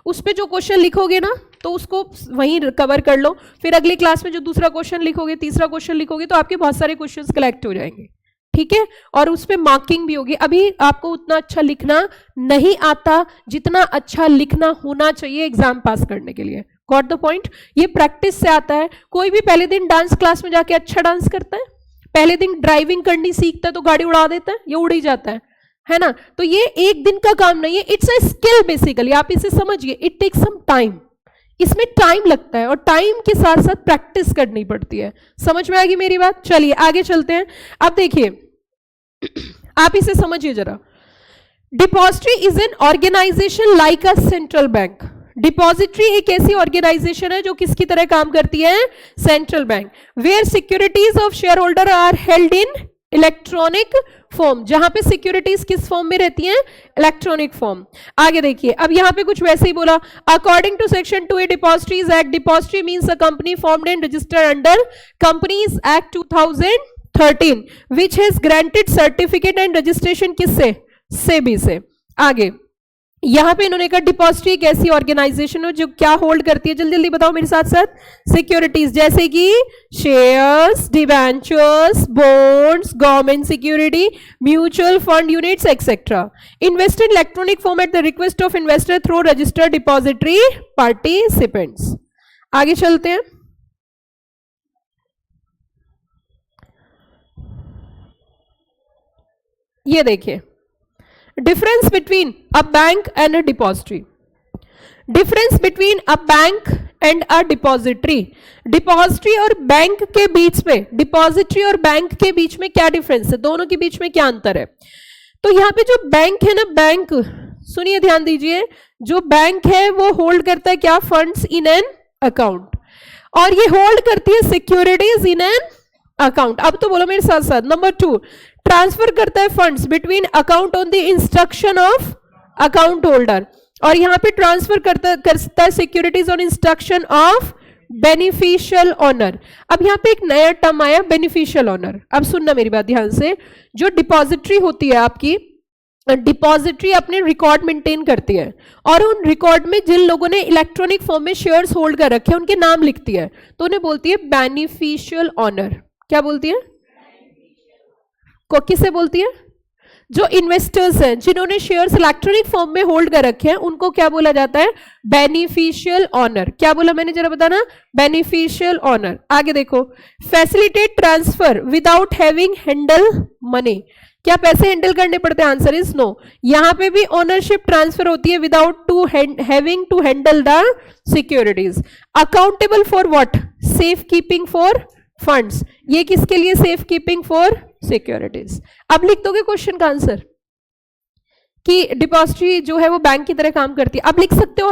उस पे जो क्वेश्चन लिखोगे ना तो उसको वहीं कवर कर लो, फिर अगली क्लास में जो दूसरा क्वेश्चन लिखोगे, तीसरा क्वेश्चन लिखोगे, तो आपके बहुत सारे क्वेश्चंस कलेक्ट हो जाएंगे, ठीक है। और उस पे मार्किंग भी होगी। अभी आपको उतना अच्छा लिखना नहीं आता जितना अच्छा लिखना होना चाहिए एग्जाम पास करने के लिए। Got the point? ये प्रैक्टिस से आता है। कोई भी पहले दिन डांस क्लास में जाके अच्छा डांस करता है? पहले दिन ड्राइविंग करनी सीखता है तो गाड़ी उड़ा देता है? ये उड़ ही जाता है ना। तो ये एक दिन का काम नहीं है, इट्स अ स्किल बेसिकली। आप इसे समझिए, इट टेक्स सम टाइम, इसमें टाइम लगता है और टाइम के साथ साथ प्रैक्टिस करनी पड़ती है। समझ में आ गई मेरी बात? चलिए आगे चलते हैं। अब देखिए, आप इसे समझिए जरा। Depository is an organisation like a central bank. Depository एक ऐसी ऑर्गेनाइजेशन है जो किसकी तरह काम करती है? Central bank. Where securities of shareholder are held in electronic form, जहां पे सिक्योरिटीज किस फॉर्म में रहती हैं? Electronic form. आगे देखिए, अब यहां पे कुछ वैसे ही बोला, according to section 2A depositories act, depository means a company formed and registered under companies act 2013 which has granted certificate and registration किससे? सेबी से। आगे यहां पे इन्होंने कहा डिपॉजिटरी एक ऐसी ऑर्गेनाइजेशन हो जो क्या होल्ड करती है? जल्दी जल्दी बताओ मेरे साथ साथ। सिक्योरिटीज, जैसे कि shares, debentures, bonds, government security, mutual fund units etcetera. Invest in electronic form at the request of investor through registered depository participants. आगे चलते हैं। ये देखिए, difference between a bank and a depository. Difference between a bank and a depository. Depository और bank के बीच में, depository और बैंक के बीच में क्या डिफरेंस है? दोनों के बीच में क्या अंतर है? तो यहां पे जो बैंक है ना, बैंक, सुनिए ध्यान दीजिए, जो बैंक है वो होल्ड करता है क्या? फंड्स इन एन अकाउंट, और ये होल्ड करती है सिक्योरिटीज इन एन अकाउंट। अब तो बोलो मेरे साथ साथ। नंबर 2, ट्रांसफर करता है funds between account on the instruction of account holder, और यहां पे ट्रांसफर करता है securities on instruction of beneficial owner. अब यहां पे एक नया टर्म आया, बेनिफिशियल ओनर। अब सुनना मेरी बात ध्यान से। जो डिपॉजिटरी होती है आपकी, डिपॉजिटरी अपने रिकॉर्ड मेंटेन करती है, और उन रिकॉर्ड में जिन लोगों ने इलेक्ट्रॉनिक फॉर्म में शेयर्स होल्ड कर रखे हैं उनके नाम लिखती है, तो उन्हें बोलती है बेनिफिशियल ओनर। क्या बोलती है? को किसे बोलती है? जो इन्वेस्टर्स हैं जिन्होंने शेयर्स इलेक्ट्रॉनिक फॉर्म में होल्ड कर रखे हैं उनको क्या बोला जाता है? Beneficial owner. क्या बोला मैंने, जरा बताना? Beneficial owner. आगे देखो, facilitate transfer without having handle money. क्या पैसे हैंडल करने पड़ते हैं? Answer is no. यहां पे भी ओनरशिप ट्रांसफर होती है without to having to handle the securities. Accountable for what? Safekeeping for funds. ये किसके लिए? Safekeeping for securities. अब लिख दोगे क्वेश्चन का आंसर कि डिपॉजिटरी जो है वो बैंक की तरह काम करती है। अब लिख सकते हो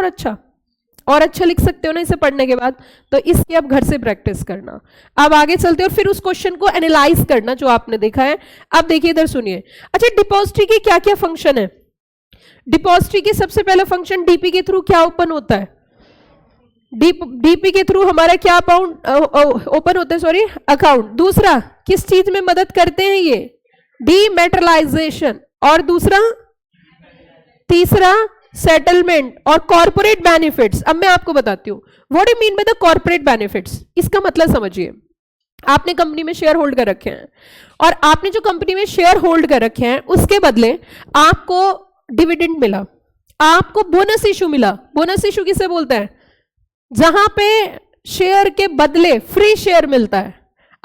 और अच्छा लिख सकते हो ना इसे पढ़ने के बाद। तो इसकी अब घर से प्रैक्टिस करना। अब आगे चलते हो और फिर उस क्वेश्चन को एनालाइज करना जो आपने देखा है। अब देखिए इधर सुनिए। अच्छा, डिपॉजिटरी के क्या क्या फंक्शन है? डिपॉजिटरी के सबसे पहला फंक्शन, डीपी के थ्रू क्या ओपन होता है? डीपी के थ्रू हमारा क्या अकाउंट ओपन होता है? Sorry, account. दूसरा, किस चीज में मदद करते हैं ये? डीमेटेरियलाइजेशन। और दूसरा, तीसरा, सेटलमेंट और कॉर्पोरेट बेनिफिट्स। अब मैं आपको बताती हूं what you mean by the corporate benefits. इसका मतलब समझिए, आपने कंपनी में शेयर होल्ड कर रखे हैं, और आपने जो कंपनी में शेयर होल्ड कर रखे हैं उसके बदले आपको डिविडेंड मिला, आपको बोनस इशू मिला। बोनस इशू किसे बोलते हैं? जहां पे शेयर के बदले फ्री शेयर मिलता है।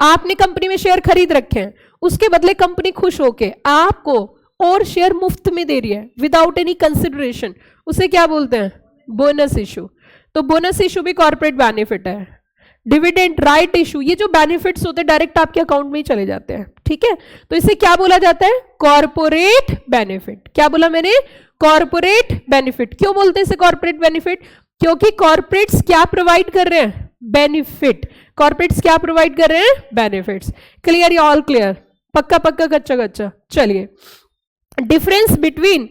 आपने कंपनी में शेयर खरीद रखे हैं, उसके बदले कंपनी खुश होके आपको और शेयर मुफ्त में दे रही है विदाउट एनी कंसिडरेशन, उसे क्या बोलते हैं? Bonus issue. तो बोनस इशू भी कॉर्पोरेट बेनिफिट है। डिविडेंड राइट इशू, ये जो बेनिफिट्स होते हैं डायरेक्ट आपके अकाउंट में ही चले जाते हैं, ठीक है। तो इसे क्या बोला जाता है? Corporate benefit. क्या बोला मैंने? Corporate benefit. क्यों बोलते हैं इसे कॉर्पोरेट बेनिफिट? क्योंकि कॉर्पोरेट्स क्या प्रोवाइड कर रहे हैं? बेनिफिट। कॉर्पोरेट्स क्या प्रोवाइड कर रहे हैं? बेनिफिट्स। क्लियर या ऑल क्लियर? पक्का पक्का, कच्चा कच्चा? चलिए, डिफरेंस बिटवीन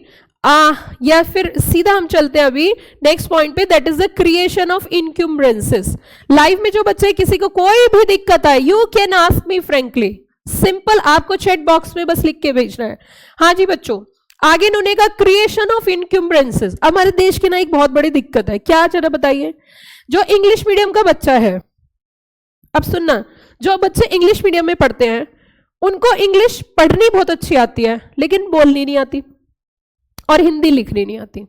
या फिर सीधा हम चलते हैं अभी नेक्स्ट पॉइंट पे, that is the creation of encumbrances. Life में जो बच्चे किसी को कोई भी दिक्कत है, you can ask me frankly, simple, आपको चैट बॉक्स में बस लिख के भेजना है। हाँ जी बच्चों, आगे इन्होंने कहा क्रिएशन ऑफ इनक्यूम्ब्रेंसेस। हमारे देश की ना एक बहुत बड़ी दिक्कत है, क्या जरा बताइए? जो इंग्लिश मीडियम का बच्चा है, अब सुनना, जो बच्चे इंग्लिश मीडियम में पढ़ते हैं उनको इंग्लिश पढ़नी बहुत अच्छी आती है लेकिन बोलनी नहीं आती और हिंदी लिखनी नहीं आती।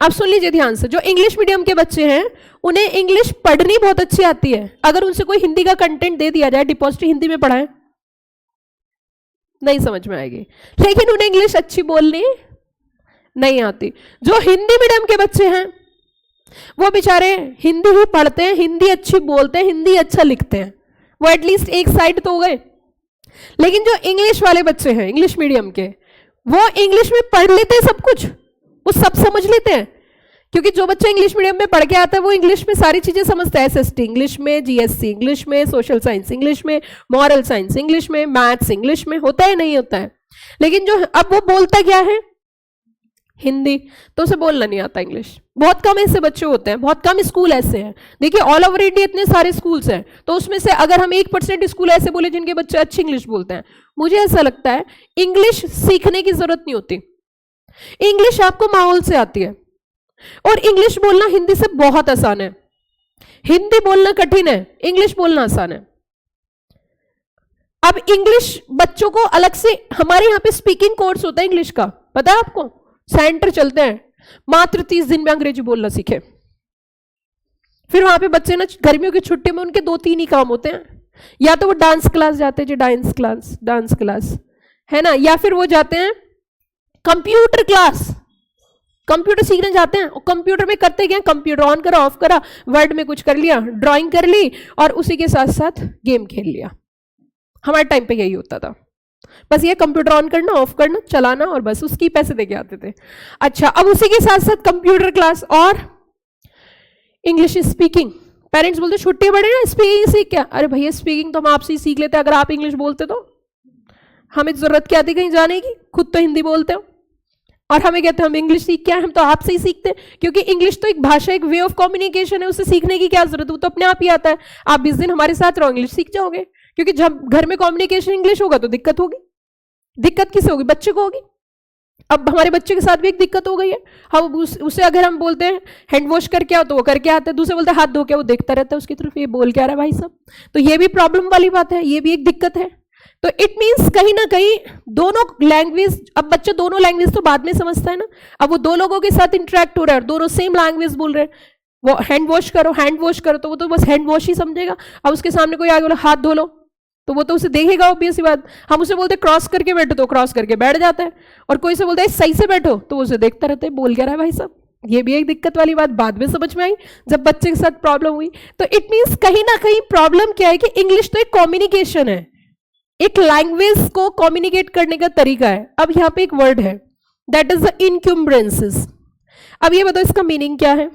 आप सुन लीजिए ध्यान से, जो इंग्लिश मीडियम के बच्चे हैं उन्हें इंग्लिश पढ़नी बहुत अच्छी आती है, अगर उनसे कोई हिंदी का कंटेंट दे दिया जाए, डिपॉजिटरी हिंदी में पढ़ाएं, नहीं समझ में आएगी, लेकिन उन्हें इंग्लिश अच्छी बोलनी नहीं आती। जो हिंदी मीडियम के बच्चे हैं वो बेचारे हिंदी ही पढ़ते हैं, हिंदी अच्छी बोलते हैं, हिंदी अच्छा लिखते हैं, वो एटलीस्ट एक साइड तो हो गए। लेकिन जो इंग्लिश वाले बच्चे हैं इंग्लिश मीडियम के, वो इंग्लिश में पढ़ लेते हैं सब कुछ, वो सब समझ लेते हैं, क्योंकि जो बच्चा इंग्लिश मीडियम में पढ़ के आता है वो इंग्लिश में सारी चीजें समझता है। एसएसटी इंग्लिश में, जीएससी इंग्लिश में, सोशल साइंस इंग्लिश में, मॉरल साइंस इंग्लिश में, मैथ्स इंग्लिश में, होता है नहीं होता है। लेकिन जो अब वो बोलता क्या है? हिंदी, तो उसे बोलना नहीं आता इंग्लिश। बहुत कम ऐसे बच्चे होते हैं, बहुत कम स्कूल ऐसे हैं। देखिए ऑल ओवर इंडिया इतने सारे स्कूल्स हैं, तो उसमें से अगर हम 1% स्कूल ऐसे बोले जिनके बच्चे अच्छी इंग्लिश बोलते हैं, मुझे ऐसा लगता है इंग्लिश सीखने की जरूरत नहीं होती। इंग्लिश आपको माहौल से आती है, और इंग्लिश बोलना हिंदी से बहुत आसान है। हिंदी बोलना कठिन है, इंग्लिश बोलना आसान है। अब इंग्लिश बच्चों को अलग से, हमारे यहाँ पे स्पीकिंग कोर्स होता है इंग्लिश का, पता है आपको? सेंटर चलते हैं, मात्र 30 दिन में अंग्रेजी बोलना सीखे। फिर वहां पे बच्चे ना गर्मियों की छुट्टी में उनके 2-3 ही काम होते हैं, या तो वो डांस क्लास जाते हैं, जो डांस क्लास है ना, या फिर वो जाते हैं कंप्यूटर क्लास, कंप्यूटर सीखने जाते हैं। और कंप्यूटर में करते क्या? कंप्यूटर ऑन करा, ऑफ करा, वर्ड में कुछ कर लिया, ड्राइंग कर ली, और उसी के साथ साथ गेम खेल लिया। हमारे टाइम पे यही होता था, बस ये कंप्यूटर ऑन करना, ऑफ करना, चलाना, और बस उसकी पैसे देके आते थे। अच्छा, अब उसी के साथ साथ कंप्यूटर क्लास और इंग्लिश स्पीकिंग। पेरेंट्स बोलते छुट्टी पड़े ना, स्पीकिंग सीख क्या? अरे भैया स्पीकिंग तो हम आपसे ही सीख लेते, अगर आप इंग्लिश बोलते तो हमें जरूरत क्या थी कहीं जाने की, खुद तो हिंदी बोलते हो। और हमें कहते हैं हम इंग्लिश सीख क्या है, हम तो आपसे ही सीखते हैं, क्योंकि इंग्लिश तो एक भाषा, एक वे ऑफ कम्युनिकेशन है, उसे सीखने की क्या जरूरत है, वो तो अपने आप ही आता है। आप 20 दिन हमारे साथ रहो, इंग्लिश सीख जाओगे, क्योंकि जब घर में कम्युनिकेशन इंग्लिश होगा तो दिक्कत होगी। दिक्कत किसे होगी? बच्चे को होगी। अब हमारे बच्चे के साथ भी एक दिक्कत हो गई है, हम उसे अगर हम बोलते हैं हैंड वॉश करके आओ तो वो करके आता है, दूसरे बोलते हैं हाथ धो के, वो देखता रहता है उसकी तरफ, ये बोल क्या रहा है भाई साहब। तो ये भी प्रॉब्लम वाली बात है, ये भी एक दिक्कत है। तो इट मीन्स कहीं ना कहीं दोनों लैंग्वेज, अब बच्चा दोनों लैंग्वेज तो बाद में समझता है ना, अब वो दो लोगों के साथ इंटरेक्ट हो रहा है, दोनों सेम लैंग्वेज बोल रहे हैं। वो हैंड वॉश करो तो वो तो बस हैंड वॉश ही समझेगा। अब उसके सामने कोई आगे बोला हाथ धो लो, तो वो तो उसे देखेगा, ऑब्वियस सी बात। हम उसे बोलते क्रॉस करके बैठो तो क्रॉस करके बैठ जाता है, और कोई से बोलता है सही से बैठो तो उसे देखता रहता है, बोल क्या रहा है भाई साहब। ये भी एक दिक्कत वाली बात बाद में समझ में आई जब बच्चे के साथ प्रॉब्लम हुई। तो इट मीन्स कहीं ना कहीं प्रॉब्लम क्या है कि इंग्लिश तो एक कम्युनिकेशन है, एक लैंग्वेज को कम्युनिकेट करने का तरीका है। अब यहां पे एक वर्ड है, दैट इज द इनक्यूम्ब्रेंसेस। अब ये बताओ इसका मीनिंग क्या है?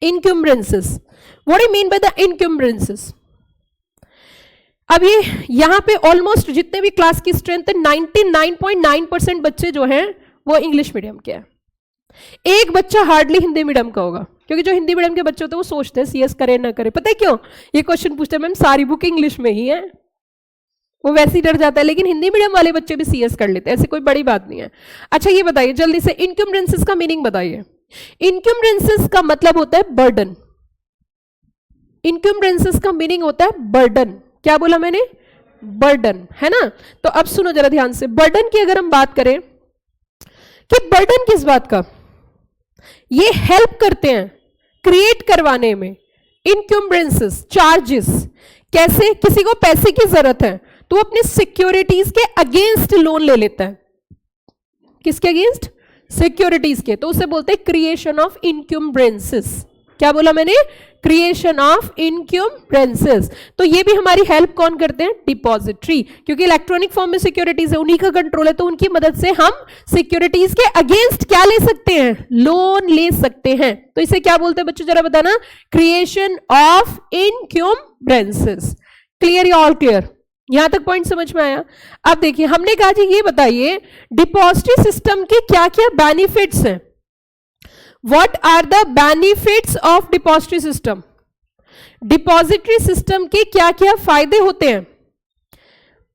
Encumbrances, what do you mean by the encumbrances? अब ये यहां पे ऑलमोस्ट जितने भी क्लास की स्ट्रेंथ है 99.9% बच्चे जो हैं वो इंग्लिश मीडियम के हैं। एक बच्चा हार्डली हिंदी मीडियम का होगा, क्योंकि जो हिंदी मीडियम के बच्चे होते हैं वो सोचते हैं सीएस करे ना करे। पता है क्यों? ये क्वेश्चन पूछते हैं मैम सारी बुक इंग्लिश में ही है, वो वैसे ही डर जाता है। लेकिन हिंदी मीडियम वाले बच्चे भी सीएस कर लेते हैं, ऐसी कोई बड़ी बात नहीं है। अच्छा ये बताइए जल्दी से, इनक्यूम्ब्रेंसेस का मीनिंग बताइए। इनक्यूम्ब्रेंसेस का मतलब होता है बर्डन। इनक्यूम्ब्रेंसेस का मीनिंग होता है बर्डन। क्या बोला मैंने? बर्डन, है ना। तो अब सुनो जरा ध्यान से, बर्डन की अगर हम बात करें कि बर्डन किस बात का, ये हेल्प करते हैं क्रिएट करवाने में इनक्यूम्ब्रेंसेस, चार्जेस। कैसे? किसी को पैसे की जरूरत है तो वो अपने सिक्योरिटीज के अगेंस्ट लोन ले लेता है। किसके अगेंस्ट? सिक्योरिटीज के। तो उसे बोलते हैं क्रिएशन ऑफ इनक्यूम्ब्रेंसेस। क्या बोला मैंने? Creation of encumbrances. तो ये भी हमारी हेल्प कौन करते हैं? डिपॉजिटरी, क्योंकि इलेक्ट्रॉनिक फॉर्म में सिक्योरिटीज है, उन्हीं का कंट्रोल है, तो उनकी मदद से हम सिक्योरिटीज के अगेंस्ट क्या ले सकते हैं? लोन ले सकते हैं। तो इसे क्या बोलते हैं बच्चों, जरा बताना? Creation of encumbrances. क्लियर या ऑल क्लियर? यहां तक पॉइंट समझ में आया? अब देखिए, हमने कहा जी ये बताइए डिपॉजिटरी सिस्टम के क्या क्या बेनिफिट्स हैं। What are the benefits of depository system? Depository system के क्या क्या फायदे होते हैं?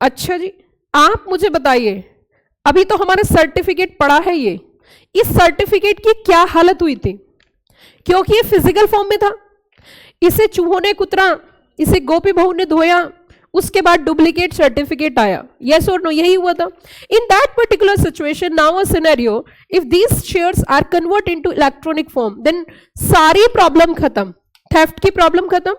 अच्छा जी, आप मुझे बताइए, अभी तो हमारा सर्टिफिकेट पड़ा है, ये इस सर्टिफिकेट की क्या हालत हुई थी? क्योंकि ये फिजिकल फॉर्म में था, इसे चूहों ने कुतरा, इसे गोपी बहू ने धोया, उसके बाद डुप्लीकेट सर्टिफिकेट आया। यस और नो? यही हुआ था। In that particular situation, now a scenario, if these shares are convert into electronic form, then सारी प्रॉब्लम खत्म। थेफ्ट की प्रॉब्लम खत्म,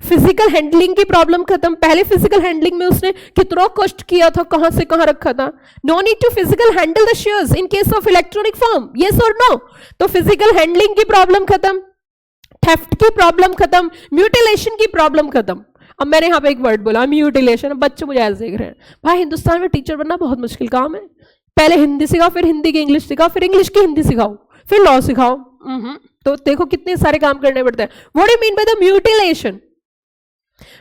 फिजिकल हैंडलिंग की प्रॉब्लम खत्म। पहले फिजिकल हैंडलिंग में उसने कितना कष्ट किया था, कहां से कहां रखा था। No need to physical handle the shares in case of electronic form. Yes और नो? तो फिजिकल हैंडलिंग की प्रॉब्लम खत्म, थेफ्ट की प्रॉब्लम खत्म, म्यूटिलेशन की प्रॉब्लम खत्म। अब मैंने यहाँ पे एक वर्ड बोला, म्यूटिलेशन। बच्चे मुझे ऐसे देख रहे हैं, भाई हिंदुस्तान में टीचर बनना बहुत मुश्किल काम है। पहले हिंदी सिखाओ, फिर हिंदी की इंग्लिश सिखाओ, फिर इंग्लिश की हिंदी सिखाओ, फिर लॉ सिखाओ। तो देखो कितने सारे काम करने पड़ते हैं। What do you mean by the mutilation?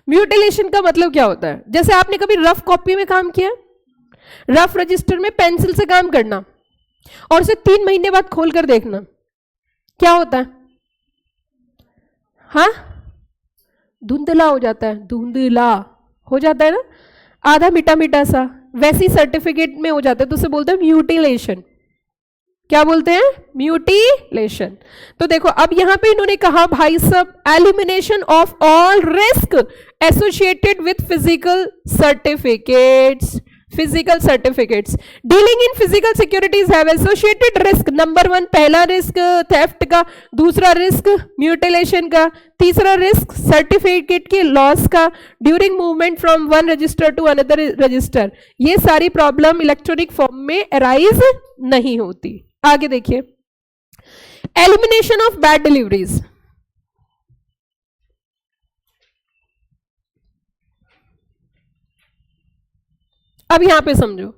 Mutilation का मतलब क्या होता है? जैसे आपने कभी रफ कॉपी में काम किया, रफ रजिस्टर में पेंसिल से काम करना और उसे 3 महीने बाद खोलकर देखना, क्या होता है? हाँ, धुंधला हो जाता है, धुंधला हो जाता है ना, आधा मीठा मीठा सा। वैसी सर्टिफिकेट में हो जाता है, तो उसे बोलते हैं म्यूटिलेशन। क्या बोलते हैं? म्यूटिलेशन। तो देखो, अब यहां पे इन्होंने कहा भाई सब, elimination of all risk associated with physical certificates. Physical certificates dealing in physical securities have associated risk. Number 1 पहला रिस्क थेफ्ट का, दूसरा रिस्क म्यूटिलेशन का, तीसरा रिस्क सर्टिफिकेट के लॉस का during movement from one register to another register. ये सारी problem electronic form में अराइज नहीं होती। आगे देखिए, एलिमिनेशन ऑफ बैड डिलीवरीज। अब यहां पे समझो,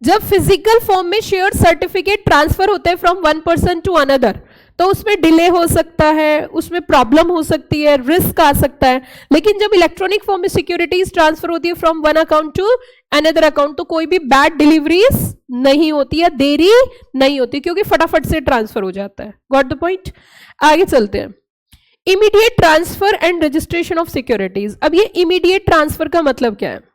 जब फिजिकल फॉर्म में शेयर सर्टिफिकेट ट्रांसफर होते हैं from one person to another, तो उसमें डिले हो सकता है, उसमें प्रॉब्लम हो सकती है, रिस्क आ सकता है। लेकिन जब इलेक्ट्रॉनिक फॉर्म में सिक्योरिटीज ट्रांसफर होती है from one account to another account, तो कोई भी बैड डिलीवरीज नहीं होती है, देरी नहीं होती, क्योंकि फटाफट से ट्रांसफर हो जाता है। Got the point? आगे चलते हैं। Immediate transfer and registration of securities. अब ये इमीडिएट ट्रांसफर का मतलब क्या है?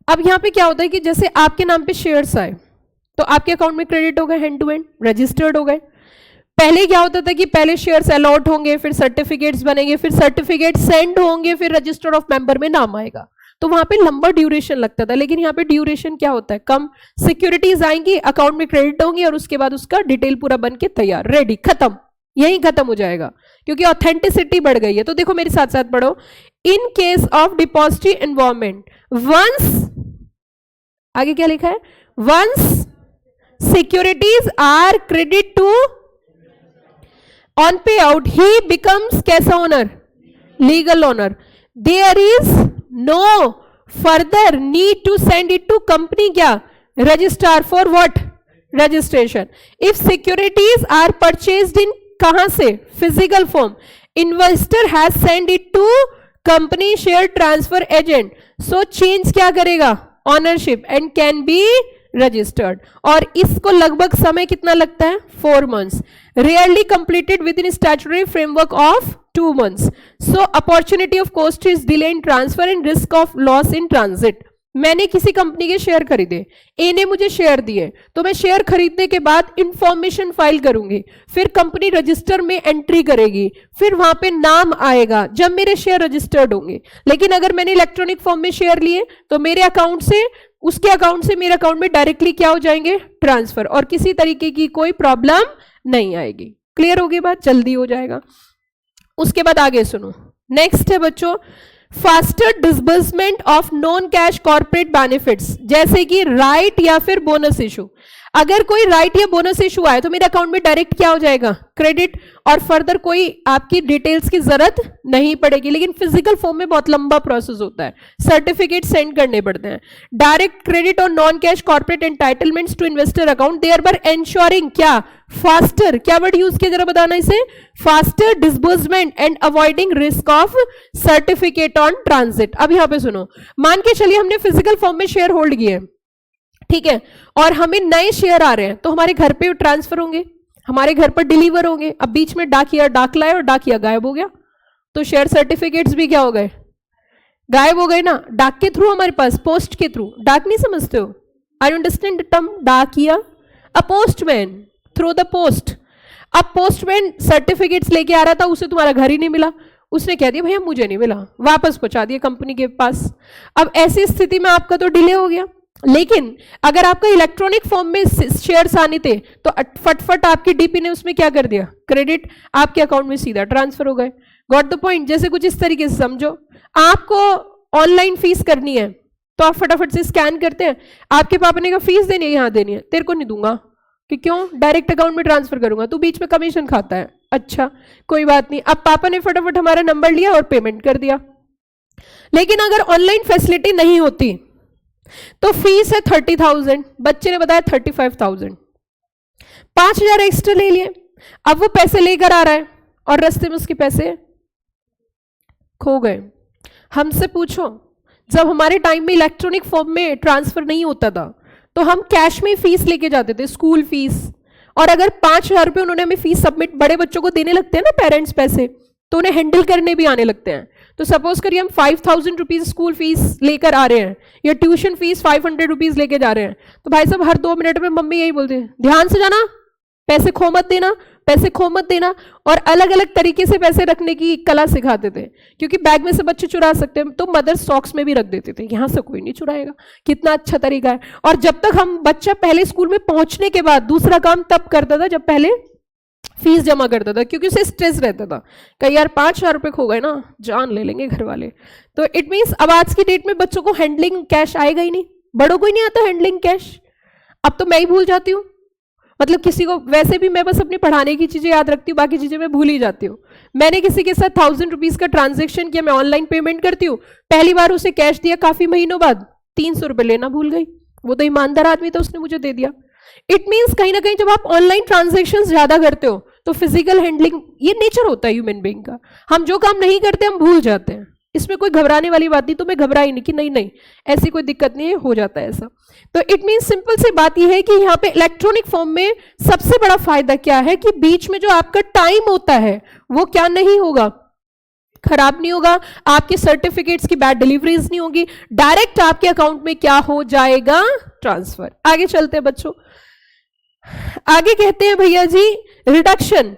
अब यहां पे क्या होता है कि जैसे आपके नाम पे शेयर्स आए, तो आपके अकाउंट में क्रेडिट हो गए, हैंड टू हैंड रजिस्टर्ड हो गए। पहले क्या होता था कि पहले शेयर्स अलॉट होंगे, फिर सर्टिफिकेट्स बनेंगे, फिर सर्टिफिकेट सेंड होंगे, फिर रजिस्टर ऑफ मेंबर में नाम आएगा, तो वहां पे लंबा ड्यूरेशन लगता था। लेकिन यहाँ पे ड्यूरेशन क्या होता है? कम। सिक्योरिटीज आएंगी, अकाउंट में क्रेडिट होंगी और उसके बाद उसका डिटेल पूरा बन के तैयार, रेडी, खत्म, यही खत्म हो जाएगा, क्योंकि ऑथेंटिसिटी बढ़ गई है। तो देखो मेरे साथ साथ पढ़ो। In case of depository environment, once, आगे क्या लिखा है? Once securities are credit to on pay out, he becomes कैसा owner? Legal owner. There is no further need to send it to company, क्या? Registrar, for what? Registration. If securities are purchased in, कहां से? Physical form, investor has send it to company share transfer agent, so change क्या करेगा? Ownership and can be registered. और इसको लगभग समय कितना लगता है? 4 months। Rarely completed with in statutory framework of 2 months। So opportunity of cost is delay in transfer and risk of loss in transit. मैंने किसी कंपनी के शेयर खरीदे, ए ने मुझे शेयर दिए, तो मैं शेयर खरीदने के बाद इंफॉर्मेशन फाइल करूंगी, फिर कंपनी रजिस्टर में एंट्री करेगी, फिर वहां पे नाम आएगा जब मेरे शेयर रजिस्टर्ड होंगे। लेकिन अगर मैंने इलेक्ट्रॉनिक फॉर्म में शेयर लिए, तो मेरे अकाउंट से, उसके अकाउंट से मेरे अकाउंट में डायरेक्टली क्या हो जाएंगे? ट्रांसफर, और किसी तरीके की कोई प्रॉब्लम नहीं आएगी। क्लियर होगी बात? जल्दी हो जाएगा। उसके बाद आगे सुनो, नेक्स्ट है बच्चों faster disbursement of non cash corporate benefits, जैसे कि राइट या फिर बोनस इशू। अगर कोई राइट या बोनस इशू आए तो मेरे अकाउंट में डायरेक्ट क्या हो जाएगा, क्रेडिट, और फर्दर कोई आपकी डिटेल्स की जरूरत नहीं पड़ेगी। लेकिन फिजिकल फॉर्म में बहुत लंबा प्रोसेस होता है, सर्टिफिकेट सेंड करने पड़ते हैं। डायरेक्ट क्रेडिट और non cash corporate entitlements to investor account, thereby ensuring क्या, फास्टर, क्या वर्ड यूज किया जरा बताना इसे, faster disbursement and avoiding risk of certificate on transit. अब यहां पे सुनो, मान के चलिए हमने फिजिकल फॉर्म में शेयर होल्ड किए, ठीक है, और हमें नए शेयर आ रहे हैं तो हमारे घर पे ट्रांसफर होंगे, हमारे घर पर डिलीवर होंगे। अब बीच में डाकिया डाक लाए और डाकिया गायब हो गया, तो शेयर सर्टिफिकेट्स भी क्या हो गए, गायब हो गए ना। डाक के थ्रू हमारे पास, पोस्ट के थ्रू, डाक नहीं समझते हो, आई अंडरस्टैंड द टर्म डाकिया, अ पोस्टमैन थ्रू द पोस्ट। अब पोस्टमैन सर्टिफिकेट्स लेके आ रहा था, उसे तुम्हारा घर ही नहीं मिला, उसने कह दिया भैया मुझे नहीं मिला, वापस पहुंचा दिया कंपनी के पास। अब ऐसी स्थिति में आपका तो डिले हो गया। लेकिन अगर आपका इलेक्ट्रॉनिक फॉर्म में शेयर्स आने थे तो फटफट आपकी डीपी ने उसमें क्या कर दिया, क्रेडिट, आपके अकाउंट में सीधा ट्रांसफर हो गए। Got the point. जैसे कुछ इस तरीके से समझो, आपको ऑनलाइन फीस करनी है तो आप फटाफट से स्कैन करते हैं, आपके पापा ने कहा फीस देनी है, यहाँ देनी है, तेरे को नहीं दूंगा, कि क्यों, डायरेक्ट अकाउंट में ट्रांसफर करूंगा, तू बीच में कमीशन खाता है, अच्छा कोई बात नहीं। अब पापा ने फटाफट हमारा नंबर लिया और पेमेंट कर दिया। लेकिन अगर ऑनलाइन फैसिलिटी नहीं होती तो फीस है 30,000, बच्चे ने बताया 35,000, 5,000 एक्स्ट्रा ले लिए। अब वो पैसे लेकर आ रहा है और रास्ते में उसके पैसे खो गए। हमसे पूछो, जब हमारे टाइम में इलेक्ट्रॉनिक फॉर्म में ट्रांसफर नहीं होता था तो हम कैश में फीस लेके जाते थे, स्कूल फीस, और अगर 5,000 रुपये उन्होंने हमें फीस सबमिट, बड़े बच्चों को देने लगते हैं ना पेरेंट्स पैसे, तो उन्हें हैंडल करने भी आने लगते हैं। तो सपोज करिए हम 5,000 रुपीज स्कूल फीस लेकर आ रहे हैं या ट्यूशन फीस 500 रुपीज लेके जा रहे हैं, तो भाई साहब हर 2 मिनट में मम्मी यही बोलते हैं, ध्यान से जाना, पैसे खो मत देना, पैसे खो मत देना। और अलग अलग तरीके से पैसे रखने की कला सिखाते थे, क्योंकि बैग में से बच्चे चुरा सकते हैं, तो मदर सॉक्स में भी रख देते थे, यहां से कोई नहीं चुराएगा। कितना अच्छा तरीका है। और जब तक हम बच्चा पहले स्कूल में पहुंचने के बाद दूसरा काम तब करता था जब पहले फीस जमा करता था, क्योंकि उसे स्ट्रेस रहता था, कई यार 5,000 रुपये खो गए ना, जान ले लेंगे घर वाले। तो इट मीन्स अब आज की डेट में बच्चों को हैंडलिंग कैश आएगा ही नहीं, बड़ों को ही नहीं आता हैंडलिंग कैश। अब तो मैं ही भूल जाती हूँ, मतलब किसी को, वैसे भी मैं बस अपनी पढ़ाने की चीजें याद रखती हूँ, बाकी चीजें मैं भूल ही जाती हूँ। मैंने किसी के साथ 1,000 रुपीज का ट्रांजेक्शन किया, मैं ऑनलाइन पेमेंट करती हूँ, पहली बार उसे कैश दिया, काफी महीनों बाद 300 रुपये लेना भूल गई, वो तो ईमानदार आदमी था, उसने मुझे दे दिया। इट मीन्स कहीं ना कहीं जब आप ऑनलाइन ट्रांजेक्शन ज्यादा करते हो तो फिजिकल हैंडलिंग, ये नेचर होता है ह्यूमन बीइंग का, हम जो काम नहीं करते हम भूल जाते हैं, इसमें कोई घबराने वाली बात नहीं। तो मैं घबराई नहीं कि नहीं नहीं ऐसी कोई दिक्कत नहीं है, हो जाता है ऐसा। तो इट मीन्स सिंपल सी बात यह है कि यहाँ पे इलेक्ट्रॉनिक फॉर्म में सबसे बड़ा फायदा क्या है कि बीच में जो आपका टाइम होता है वो क्या नहीं होगा, खराब नहीं होगा, आपके सर्टिफिकेट्स की बैड डिलीवरीज नहीं होगी, डायरेक्ट आपके अकाउंट में क्या हो जाएगा, ट्रांसफर। आगे चलते हैं बच्चों, आगे कहते हैं भैया जी reduction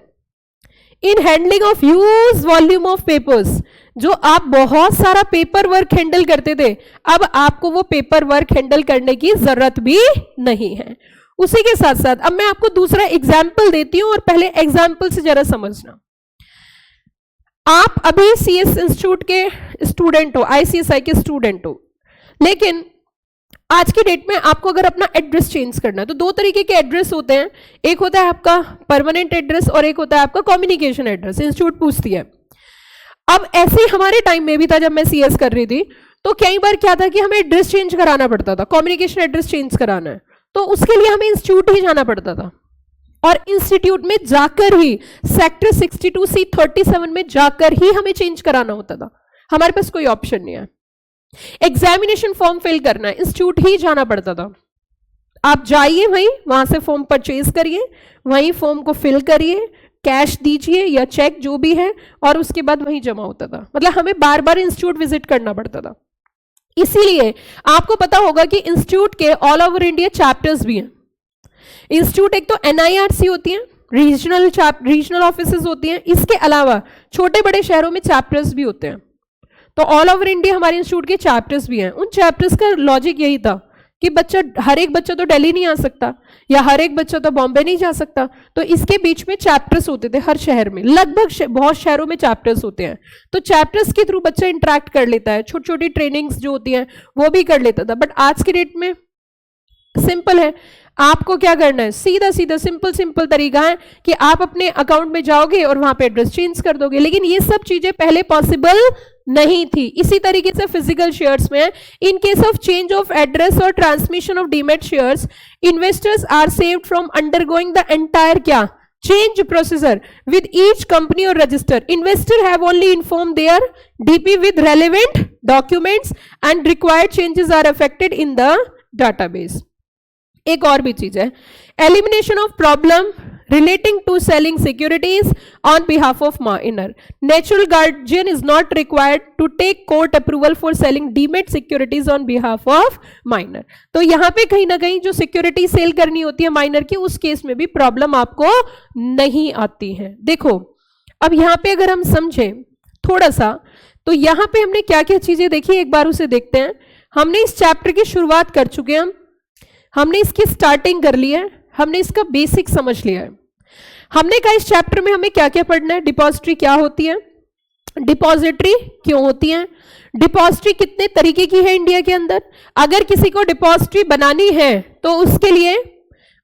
in handling of huge volume of papers. जो आप बहुत सारा पेपर वर्क हैंडल करते थे, अब आपको वो पेपर वर्क हैंडल करने की जरूरत भी नहीं है। उसी के साथ साथ अब मैं आपको दूसरा एग्जाम्पल देती हूं, और पहले एग्जाम्पल से जरा समझना। आप अभी सीएस इंस्टीट्यूट के स्टूडेंट हो, आईसीएसआई के स्टूडेंट हो, लेकिन आज की डेट में आपको अगर अपना एड्रेस चेंज करना है तो 2 तरीके के एड्रेस होते हैं, एक होता है आपका परमानेंट एड्रेस और एक होता है आपका कम्युनिकेशन एड्रेस, इंस्टीट्यूट पूछती है। अब ऐसे हमारे टाइम में भी था, जब मैं सीएस कर रही थी तो कई बार क्या था कि हमें एड्रेस चेंज कराना पड़ता था, कम्युनिकेशन एड्रेस चेंज कराना है तो उसके लिए हमें इंस्टीट्यूट ही जाना पड़ता था, और इंस्टीट्यूट में जाकर ही सेक्टर 62C37 में जाकर ही हमें चेंज कराना होता था, हमारे पास कोई ऑप्शन नहीं है। एग्जामिनेशन फॉर्म फिल करना है, इंस्टीट्यूट ही जाना पड़ता था। आप जाइए वहां से फॉर्म परचेज करिए, वहीं फॉर्म को फिल करिए, कैश दीजिए या चेक जो भी है, और उसके बाद वहीं जमा होता था। मतलब हमें बार बार इंस्टीट्यूट विजिट करना पड़ता था। इसीलिए आपको पता होगा कि इंस्टीट्यूट के ऑल ओवर इंडिया चैप्टर्स भी हैं। इंस्टीट्यूट एक तो NIRC होती है, रीजनल ऑफिसेज होती हैं, इसके अलावा छोटे बड़े शहरों में चैप्टर्स भी होते हैं। तो ऑल ओवर इंडिया हमारे इंस्टीट्यूट के चैप्टर्स भी हैं। उन चैप्टर्स का लॉजिक यही था कि बच्चा, हर एक बच्चा तो दिल्ली नहीं आ सकता या हर एक बच्चा तो बॉम्बे नहीं जा सकता, तो इसके बीच में चैप्टर्स होते थे हर शहर में, लगभग बहुत शहरों में चैप्टर्स होते हैं, तो चैप्टर्स के थ्रू बच्चा इंटरेक्ट कर लेता है, छोटी छोटी ट्रेनिंग्स जो होती हैं वो भी कर लेता था। बट आज की डेट में सिंपल है, आपको क्या करना है, सीधा सीधा सिंपल तरीका है कि आप अपने अकाउंट में जाओगे और वहां पे एड्रेस चेंज कर दोगे। लेकिन ये सब चीजें पहले पॉसिबल नहीं थी। इसी तरीके से फिजिकल शेयर्स में in case of change of address और transmission of demat shares, investors are saved from undergoing the entire क्या change procedure with each company or register. Investor have only informed their DP with relevant documents and required changes are affected in the database. एक और भी चीज है, elimination of problem relating to selling securities on behalf of minor. Natural guardian is not required to take court approval for selling demat securities on behalf of minor. तो यहां पे कहीं ना कहीं जो सिक्योरिटी सेल करनी होती है माइनर की, उस केस में भी प्रॉब्लम आपको नहीं आती है। देखो अब यहां पे अगर हम समझें थोड़ा सा, तो यहां पे हमने क्या क्या चीजें देखी, एक बार उसे देखते हैं। हमने इस चैप्टर की शुरुआत कर चुके हैं, हमने इसकी स्टार्टिंग कर ली है, हमने इसका बेसिक समझ लिया है। हमने कहा इस चैप्टर में हमें क्या क्या पढ़ना है, डिपॉजिटरी क्या होती है, डिपॉजिटरी क्यों होती है, डिपॉजिटरी कितने तरीके की है इंडिया के अंदर, अगर किसी को डिपॉजिटरी बनानी है तो उसके लिए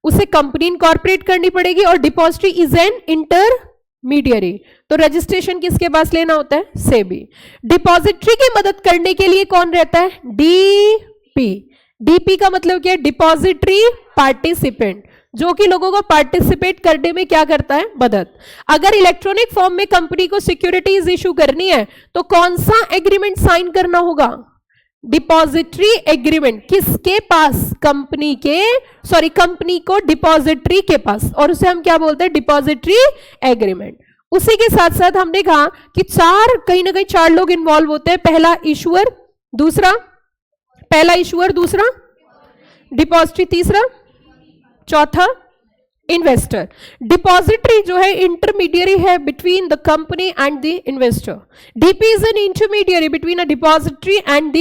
उसे कंपनी इनकॉर्पोरेट करनी पड़ेगी, और डिपॉजिटरी इज एन इंटरमीडियरी, तो रजिस्ट्रेशन किसके पास लेना होता है, सेबी। डिपॉजिटरी की मदद करने के लिए कौन रहता है, डीपी। डीपी का मतलब क्या है, डिपॉजिटरी पार्टिसिपेंट, जो कि लोगों को पार्टिसिपेट करने में क्या करता है, मदद। अगर इलेक्ट्रॉनिक फॉर्म में कंपनी को सिक्योरिटीज इशू करनी है तो कौन सा एग्रीमेंट साइन करना होगा, डिपॉजिटरी एग्रीमेंट। किसके पास, कंपनी के, सॉरी कंपनी को डिपॉजिटरी के पास, और उसे हम क्या बोलते हैं, डिपॉजिटरी एग्रीमेंट। उसी के साथ साथ हमने कहा कि कहीं ना कहीं चार लोग इन्वॉल्व होते हैं, पहला इशूअर, दूसरा डिपॉजिटरी, तीसरा, चौथा इन्वेस्टर। डिपॉजिटरी जो है इंटरमीडियरी है between the company and the investor. DP is an intermediary between a depository and the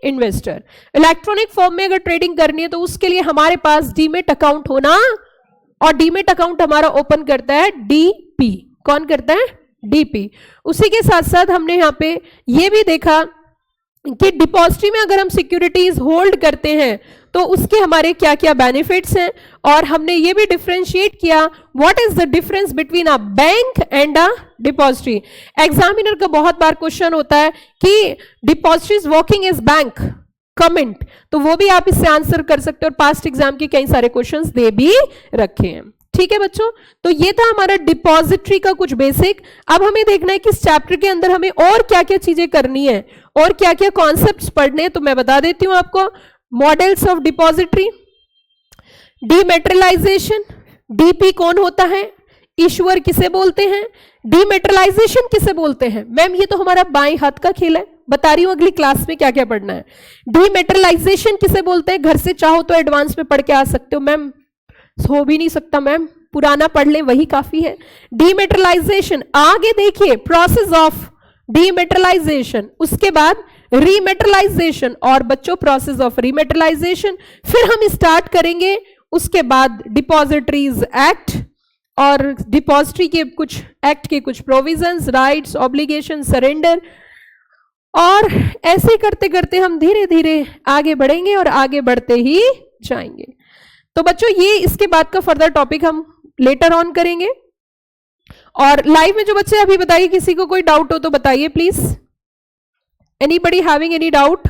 investor. Electronic form में अगर ट्रेडिंग करनी है तो उसके लिए हमारे पास डीमेट अकाउंट होना, और डीमेट अकाउंट हमारा ओपन करता है डीपी। कौन करता है, डीपी। उसी के साथ साथ हमने यहां पे ये भी देखा कि डिपॉजिटरी में अगर हम सिक्योरिटीज होल्ड करते हैं तो उसके हमारे क्या क्या बेनिफिट्स हैं, और हमने ये भी डिफरेंशिएट किया what is the difference between a bank and a depository. Examiner का बहुत बार क्वेश्चन होता है कि depository is working as bank, comment, तो वो भी आप इससे आंसर कर सकते हो, और पास्ट एग्जाम के कई सारे क्वेश्चंस दे भी रखे हैं। ठीक है बच्चों, तो ये था हमारा डिपॉजिटरी का कुछ बेसिक। अब हमें देखना है कि इस चैप्टर के अंदर हमें और क्या क्या चीजें करनी है और क्या क्या कॉन्सेप्ट्स पढ़ने हैं, तो मैं बता देती हूं आपको। मॉडल्स ऑफ डिपॉजिटरी, डीमेटेरियलाइजेशन, डीपी कौन होता है, इशूअर किसे बोलते हैं, डीमेटेरियलाइजेशन किसे बोलते हैं। मैम ये तो हमारा बाएं हाथ का खेल है, बता रही हूं अगली क्लास में क्या क्या पढ़ना है। डीमेटेरियलाइजेशन किसे बोलते हैं, घर से चाहो तो एडवांस में पढ़ के आ सकते हो मैम, हो भी नहीं सकता मैम, पुराना पढ़ ले वही काफी है। डीमेटेरियलाइजेशन, आगे देखिए प्रोसेस ऑफ डीमेटेरियलाइजेशन, उसके बाद रीमेटेरियलाइजेशन, और बच्चों प्रोसेस ऑफ रीमेटेरियलाइजेशन, फिर हम स्टार्ट करेंगे उसके बाद डिपॉजिटरीज एक्ट, और डिपॉजिटरी के कुछ एक्ट के कुछ प्रोविजंस, राइट्स, ऑब्लिगेशन, सरेंडर, और ऐसे करते करते हम धीरे धीरे आगे बढ़ेंगे और आगे बढ़ते ही जाएंगे। तो बच्चों ये इसके बाद का फर्दर टॉपिक हम लेटर ऑन करेंगे। और लाइव में जो बच्चे अभी बताइए, किसी को कोई डाउट हो तो बताइए please. Anybody having any doubt?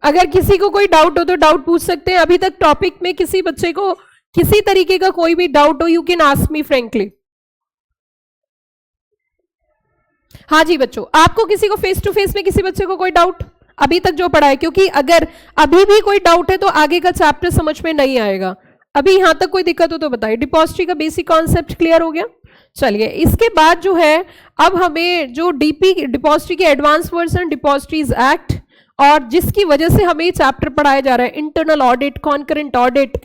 अगर किसी को कोई डाउट हो तो डाउट पूछ सकते हैं। अभी तक टॉपिक में किसी बच्चे को किसी तरीके का कोई भी डाउट हो, you can ask me frankly. हाँ जी बच्चों, आपको किसी को फेस टू फेस में किसी बच्चे को कोई डाउट अभी तक जो पढ़ा है, क्योंकि अगर अभी भी कोई डाउट है तो आगे का चैप्टर समझ में नहीं आएगा। अभी यहां तक कोई दिक्कत हो तो बताइए। डिपॉजिटरी का बेसिक कॉन्सेप्ट क्लियर हो गया? चलिए इसके बाद जो है अब हमें जो डीपी डिपॉजिटरी के एडवांस वर्जन डिपॉजिटरीज एक्ट और जिसकी वजह से हमें चैप्टर पढ़ाया जा रहा है इंटरनल ऑडिट, कॉन्करेंट ऑडिट,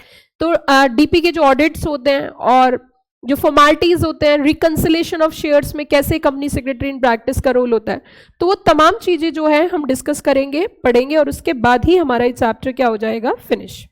तो डीपी के जो ऑडिट्स होते हैं और जो फॉर्मेलिटीज होते हैं, रिकंसिलेशन ऑफ शेयर्स में कैसे कंपनी सेक्रेटरी इन प्रैक्टिस का रोल होता है, तो वो तमाम चीजें जो है हम डिस्कस करेंगे, पढ़ेंगे और उसके बाद ही हमारा ये चैप्टर क्या हो जाएगा, फिनिश।